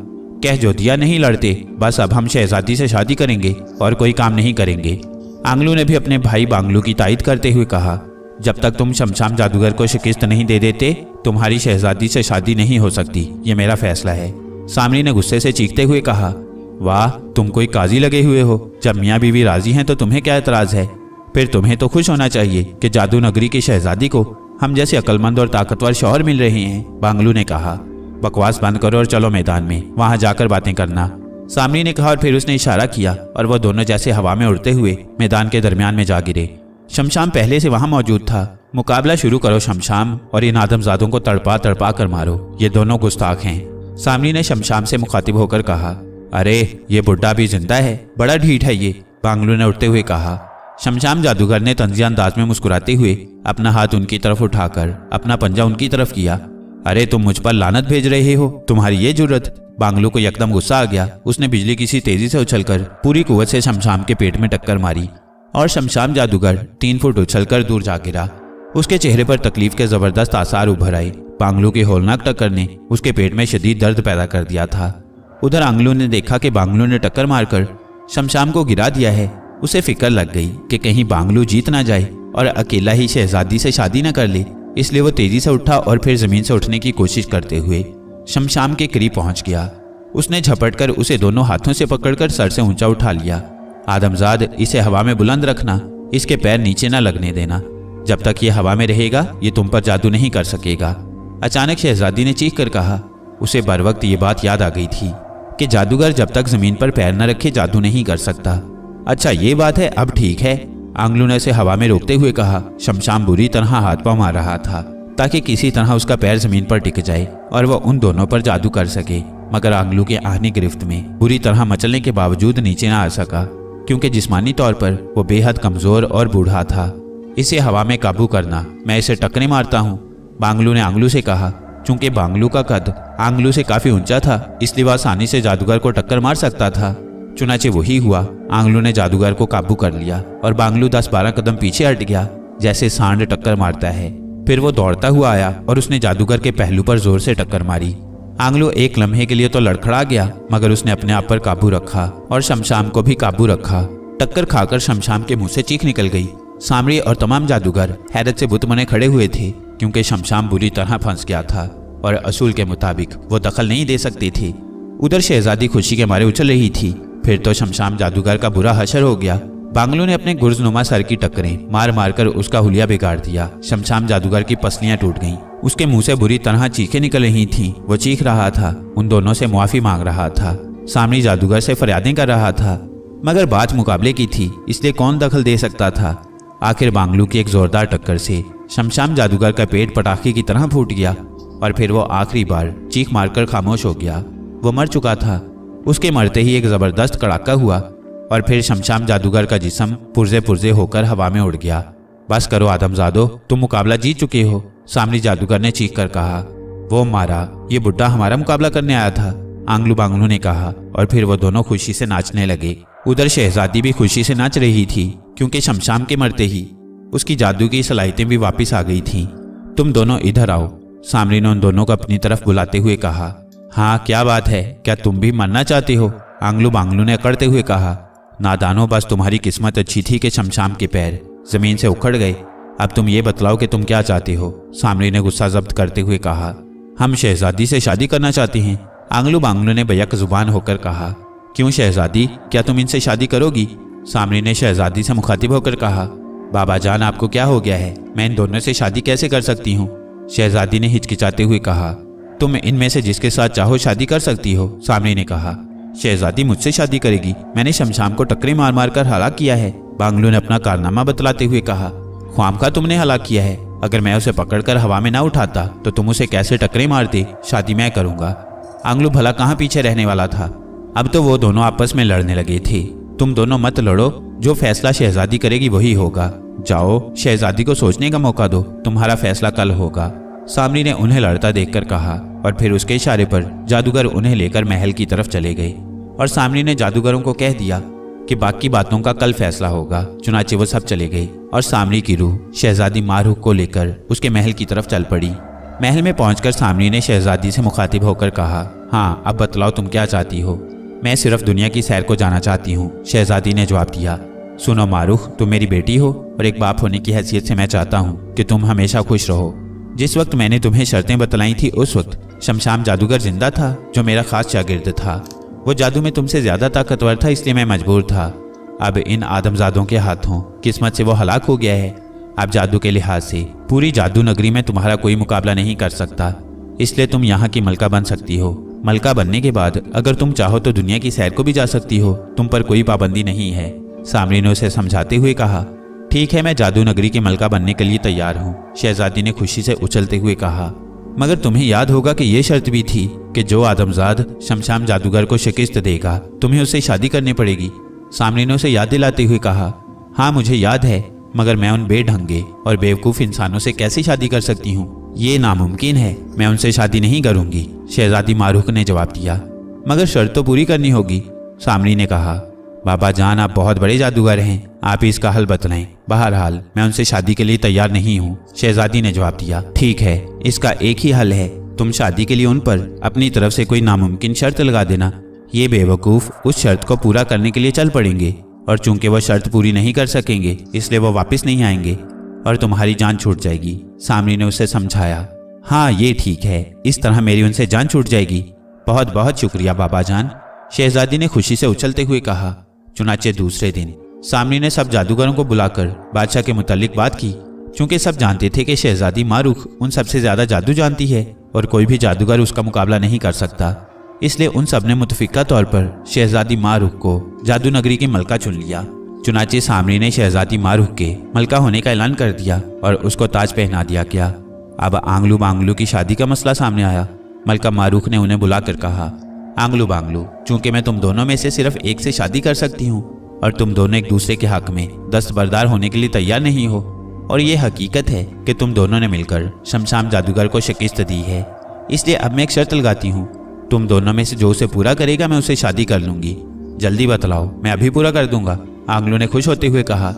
कह जो दिया, नहीं लड़ते, बस अब हम शहजादी से शादी करेंगे और कोई काम नहीं करेंगे। आंगलू ने भी अपने भाई बांगलू की तायद करते हुए कहा। जब तक तुम शमशाम जादूगर को शिकस्त नहीं दे देते, तुम्हारी शहजादी से शादी नहीं हो सकती, ये मेरा फैसला है। सामरी ने गुस्से से चीखते हुए कहा। वाह, तुम कोई काजी लगे हुए हो, जब मियाँ बीवी राजी हैं तो तुम्हें क्या एतराज है? फिर तुम्हें तो खुश होना चाहिए कि जादू नगरी की शहजादी को हम जैसे अक्लमंद और ताकतवर शौहर मिल रहे हैं, बांगलू ने कहा। बकवास बंद करो और चलो मैदान में, वहां जाकर बातें करना, सामरी ने कहा और फिर उसने इशारा किया और वह दोनों जैसे हवा में उड़ते हुए मैदान के दरमियान में जा गिरे। शमशाम पहले से वहां मौजूद था। मुकाबला शुरू करो शमशाम, और इन आदमजादों को तड़पा तड़पा कर मारो, ये दोनों गुस्ताख हैं। सामरी ने शमशाम से मुखातिब होकर कहा। अरे, ये बुड्ढा भी जिंदा है, बड़ा ढीठ है ये, बांगलू ने उठते हुए कहा। शमशाम जादूगर ने तंजिया अंदाज में मुस्कुराते हुए अपना हाथ उनकी तरफ उठाकर अपना पंजा उनकी तरफ किया। अरे, तुम मुझ पर लानत भेज रहे हो, तुम्हारी ये जुर्रत? बांगलू को यकदम गुस्सा आ गया। उसने बिजली की सी तेजी से उछलकर पूरी कुव्वत से शमशाम के पेट में टक्कर मारी और शमशाम जादूगर 3 फुट उछलकर दूर जा गिरा। उसके चेहरे पर तकलीफ के जबरदस्त आसार उभर आए। बांगलू की होलनाक टक्कर ने उसके पेट में शदीद दर्द पैदा कर दिया था। उधर आंगलू ने देखा कि बांगलू ने टक्कर मारकर शमशाम को गिरा दिया है। उसे फिक्र लग गई कि कहीं बांगलू जीत ना जाए और अकेला ही शहजादी से शादी न कर ले, इसलिए वो तेजी से उठा और फिर जमीन से उठने की कोशिश करते हुए शमशाम के करीब पहुंच गया। उसने झपटकर उसे दोनों हाथों से पकड़कर सर से ऊंचा उठा लिया। आदमजाद, इसे हवा में बुलंद रखना, इसके पैर नीचे ना लगने देना, जब तक ये हवा में रहेगा ये तुम पर जादू नहीं कर सकेगा। अचानक शहजादी ने चीख कर कहा। उसे बर वक्त ये बात याद आ गई थी कि जादूगर जब तक जमीन पर पैर न रखे जादू नहीं कर सकता। अच्छा, ये बात है, अब ठीक है, आंगलू ने उसे हवा में रोकते हुए कहा। शमशाम बुरी तरह हाथ पांव मार रहा था ताकि किसी तरह उसका पैर जमीन पर टिक जाए और वह उन दोनों पर जादू कर सके, मगर आंगलू के आहनी गिरफ्त में बुरी तरह मचलने के बावजूद नीचे न आ सका, क्योंकि जिस्मानी तौर पर वो बेहद कमजोर और बूढ़ा था। इसे हवा में काबू करना, मैं इसे टक्करें मारता हूँ, बांगलू ने आंगलू से कहा। चूंकि बांगलू का कद आंगलू से काफी ऊंचा था, इसलिए वह आसानी से जादूगर को टक्कर मार सकता था। चुनाचे वही हुआ। आंगलू ने जादूगर को काबू कर लिया और बांगलू 10-12 कदम पीछे हट गया, जैसे सांड टक्कर मारता है। फिर वो दौड़ता हुआ आया और उसने जादूगर के पहलू पर जोर से टक्कर मारी। आंगलू एक लम्हे के लिए तो लड़खड़ा गया, मगर उसने अपने आप पर काबू रखा और शमशाम को भी काबू रखा। टक्कर खाकर शमशाम के मुंह से चीख निकल गई। सामरी और तमाम जादूगर हैरत से बुत बने खड़े हुए थे, क्योंकि शमशाम बुरी तरह फंस गया था और असूल के मुताबिक वो दखल नहीं दे सकती थी। उधर शहजादी खुशी के मारे उछल रही थी। फिर तो शमशाम जादूगर का बुरा हशर हो गया। बांगलू ने अपने गुर्जनुमा सर की टक्करें मार मार कर उसका हुलिया बिगाड़ दिया। शमशाम जादूगर की पसलियां टूट गईं। उसके मुंह से बुरी तरह चीखें निकल रही थीं। वो चीख रहा था, उन दोनों से मुआफी मांग रहा था, सामरी जादूगर से फरियादें कर रहा था, मगर बात मुकाबले की थी, इसलिए कौन दखल दे सकता था। आखिर बांगलू की एक जोरदार टक्कर से शमशाम जादूगर का पेट पटाखे की तरह फूट गया और फिर वो आखिरी बार चीख मारकर खामोश हो गया। वो मर चुका था। उसके मरते ही एक जबरदस्त कड़ाका हुआ और फिर शमशाम जादूगर का जिस्म पुर्जे पुर्जे होकर हवा में उड़ गया। बस करो आदमजादो, तुम मुकाबला जीत चुके हो, सामरी जादूगर ने चीख कर कहा। वो मारा, ये बुड्ढा हमारा मुकाबला करने आया था, आंगलू बांगलू ने कहा और फिर वो दोनों खुशी से नाचने लगे। उधर शहजादी भी खुशी से नाच रही थी, क्योंकि शमशाम के मरते ही उसकी जादू की सलाहियतें भी वापस आ गई थीं। तुम दोनों इधर आओ, सामरी ने उन दोनों को अपनी तरफ बुलाते हुए कहा। हाँ, क्या बात है, क्या तुम भी मरना चाहते हो, आंगलू बांगलू ने अकड़ते हुए कहा। नादानो, बस तुम्हारी किस्मत अच्छी थी कि शमशाम के पैर जमीन से उखड़ गए। अब तुम ये बतलाओ कि तुम क्या चाहते हो, सामरी ने गुस्सा जब्त करते हुए कहा। हम शहजादी से शादी करना चाहते हैं, आंगलू बांगलू ने बेयक जुबान होकर कहा। क्यों शहजादी, क्या तुम इनसे शादी करोगी, सामरी ने शहजादी से मुखातिब होकर कहा। बाबा जान, आपको क्या हो गया है, मैं इन दोनों से शादी कैसे कर सकती हूँ, शहजादी ने हिचकिचाते हुए कहा। तुम इनमें से जिसके साथ चाहो शादी कर सकती हो, सामरी ने कहा। शहजादी मुझसे शादी करेगी, मैंने शमशाम को टक्करें मार मार कर हलाक किया है, बांगलू ने अपना कारनामा बतलाते हुए कहा। ख्वामखा तुमने हलाक किया है, अगर मैं उसे पकड़कर हवा में ना उठाता तो तुम उसे कैसे टकरे मारते। शादी मैं करूंगा। आंगलू भला कहाँ पीछे रहने वाला था। अब तो वो दोनों आपस में लड़ने लगे थे। तुम दोनों मत लड़ो, जो फैसला शहजादी करेगी वही होगा। जाओ, शहजादी को सोचने का मौका दो, तुम्हारा फैसला कल होगा। सामरी ने उन्हें लड़ता देखकर कहा और फिर उसके इशारे पर जादूगर उन्हें लेकर महल की तरफ चले गए। और सामरी ने जादूगरों को कह दिया कि बाकी बातों का कल फैसला होगा। चुनाचे वो सब चले गए और सामरी की रूह शहजादी मारूख को लेकर उसके महल की तरफ चल पड़ी। महल में पहुंचकर सामरी ने शहजादी से मुखातिब होकर कहा, हाँ अब बतलाओ तुम क्या चाहती हो। मैं सिर्फ दुनिया की सैर को जाना चाहती हूँ, शहजादी ने जवाब दिया। सुनो मारूख, तुम मेरी बेटी हो और एक बाप होने की हैसियत से मैं चाहता हूँ कि तुम हमेशा खुश रहो। जिस वक्त मैंने तुम्हें शर्तें बतलाई थी उस वक्त शमशाम जादूगर जिंदा था, जो मेरा खास शागिर्द था। वो जादू में तुमसे ज्यादा ताकतवर था, इसलिए मैं मजबूर था। अब इन आदमजादों के हाथों किस्मत से वो हलाक हो गया है। अब जादू के लिहाज से पूरी जादू नगरी में तुम्हारा कोई मुकाबला नहीं कर सकता, इसलिए तुम यहाँ की मलका बन सकती हो। मलका बनने के बाद अगर तुम चाहो तो दुनिया की सैर को भी जा सकती हो, तुम पर कोई पाबंदी नहीं है। सामरी ने उसे समझाते हुए कहा, ठीक है, मैं जादू नगरी की मलका बनने के लिए तैयार हूँ। शहजादी ने खुशी से उछलते हुए कहा, मगर तुम्हें याद होगा कि यह शर्त भी थी कि जो आदमजाद शमशाम जादूगर को शिकस्त देगा तुम्हें उससे शादी करनी पड़ेगी। सामरी ने उसे याद दिलाते हुए कहा, हाँ मुझे याद है, मगर मैं उन बेढंगे और बेवकूफ़ इंसानों से कैसे शादी कर सकती हूँ। ये नामुमकिन है, मैं उनसे शादी नहीं करूँगी। शहजादी मारूख ने जवाब दिया, मगर शर्त तो पूरी करनी होगी। सामरी ने कहा, बाबा जान आप बहुत बड़े जादूगर हैं, आप ही इसका हल बतलाएं। बहरहाल मैं उनसे शादी के लिए तैयार नहीं हूँ। शहजादी ने जवाब दिया, ठीक है, इसका एक ही हल है, तुम शादी के लिए उन पर अपनी तरफ से कोई नामुमकिन शर्त लगा देना। ये बेवकूफ़ उस शर्त को पूरा करने के लिए चल पड़ेंगे और चूंकि वह शर्त पूरी नहीं कर सकेंगे इसलिए वो वापस नहीं आएंगे और तुम्हारी जान छूट जाएगी। सामरी ने उसे समझाया, हाँ ये ठीक है, इस तरह मेरी उनसे जान छूट जाएगी। बहुत बहुत शुक्रिया बाबा जान। शहजादी ने खुशी से उछलते हुए कहा। चुनाचे दूसरे दिन सामरी ने सब जादूगरों को बुलाकर बादशाह के मुतालिक बात की। चूंकि सब जानते थे कि शहजादी मारूख उन सबसे ज्यादा जादू जानती है और कोई भी जादूगर उसका मुकाबला नहीं कर सकता, इसलिए उन सब ने मुतफिका तौर पर शहजादी मारूख को जादू नगरी की मलका चुन लिया। चुनाचे सामरी ने शहजादी मारूख के मलका होने का ऐलान कर दिया और उसको ताज पहना दिया गया। अब आंगलू बांगलू की शादी का मसला सामने आया। मलका मारूख ने उन्हें बुलाकर कहा, आंगलू बांगलू, चूंकि मैं तुम दोनों में से सिर्फ एक से शादी कर सकती हूँ और तुम दोनों एक दूसरे के हक में दस्तबरदार होने के लिए तैयार नहीं हो, और ये हकीकत है कि तुम दोनों ने मिलकर शमशाम जादूगर को शिकस्त दी है, इसलिए अब मैं एक शर्त लगाती हूँ, तुम दोनों में से जो उसे पूरा करेगा मैं उसे शादी कर लूंगी। जल्दी बतलाओ, मैं अभी पूरा कर दूंगा। आंगलू ने खुश होते हुए कहा,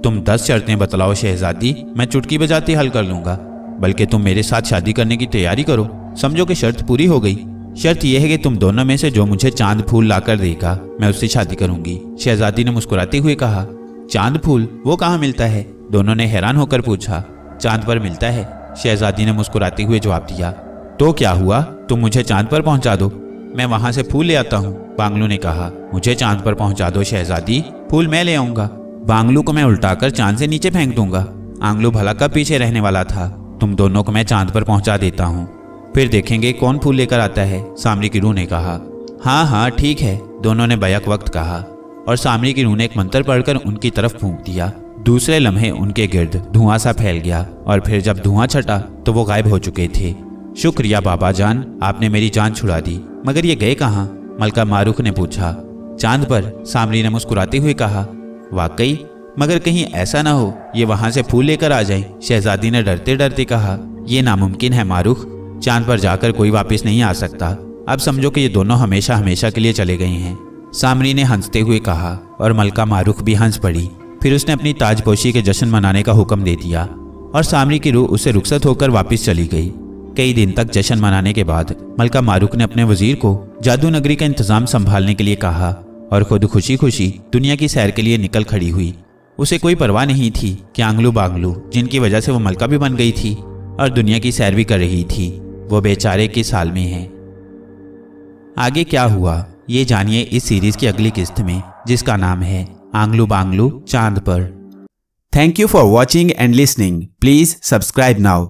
तुम 10 शर्तें बतलाओ शहजादी, मैं चुटकी बजाते हल कर लूंगा। बल्कि तुम मेरे साथ शादी करने की तैयारी करो, समझो कि शर्त पूरी हो गई। शर्त यह है कि तुम दोनों में से जो मुझे चांद फूल लाकर देगा मैं उससे शादी करूंगी। शहजादी ने मुस्कुराते हुए कहा, चांद फूल, वो कहाँ मिलता है? दोनों ने हैरान होकर पूछा। चांद पर मिलता है, शहजादी ने मुस्कुराते हुए जवाब दिया। तो क्या हुआ, तुम मुझे चांद पर पहुंचा दो, मैं वहां से फूल ले आता हूँ। बांगलू ने कहा, मुझे चांद पर पहुंचा दो शहजादी, फूल मैं ले आऊंगा। बांगलू को मैं उल्टाकर चांद से नीचे फेंक दूंगा। आंगलू भला कब पीछे रहने वाला था, तुम दोनों को मैं चांद पर पहुंचा देता हूँ, फिर देखेंगे कौन फूल लेकर आता है। सामरी की रूह ने कहा, हाँ हाँ ठीक है, दोनों ने बैक वक्त कहा और सामरी की रूह ने एक मंत्र पढ़कर उनकी तरफ फूंक दिया। दूसरे लम्हे उनके गिर्द धुआं सा फैल गया और फिर जब धुआं छटा तो वो गायब हो चुके थे। शुक्रिया बाबा जान, आपने मेरी जान छुड़ा दी। मगर ये गए कहाँ? मलका मारूख ने पूछा। चांद पर, सामरी ने मुस्कुराते हुए कहा। वाकई? मगर कहीं ऐसा ना हो ये वहां से फूल लेकर आ जाएं। शहजादी ने डरते डरते कहा, यह नामुमकिन है मारूख, चांद पर जाकर कोई वापस नहीं आ सकता। अब समझो कि ये दोनों हमेशा हमेशा के लिए चले गए हैं। सामरी ने हंसते हुए कहा और मलका मारूख भी हंस पड़ी। फिर उसने अपनी ताजपोशी के जश्न मनाने का हुक्म दे दिया और सामरी की रूह उससे रुखसत होकर वापस चली गई। कई दिन तक जश्न मनाने के बाद मलका मारूख ने अपने वजीर को जादू नगरी का इंतजाम संभालने के लिए कहा और खुद खुशी खुशी दुनिया की सैर के लिए निकल खड़ी हुई। उसे कोई परवाह नहीं थी कि आंगलू बांगलू, जिनकी वजह से वो मलका भी बन गई थी और दुनिया की सैर भी कर रही थी, वो बेचारे किस हाल में हैं। आगे क्या हुआ ये जानिए इस सीरीज की अगली किस्त में, जिसका नाम है आंगलू बांगलू चांद पर। Thank you for watching and listening. Please subscribe now.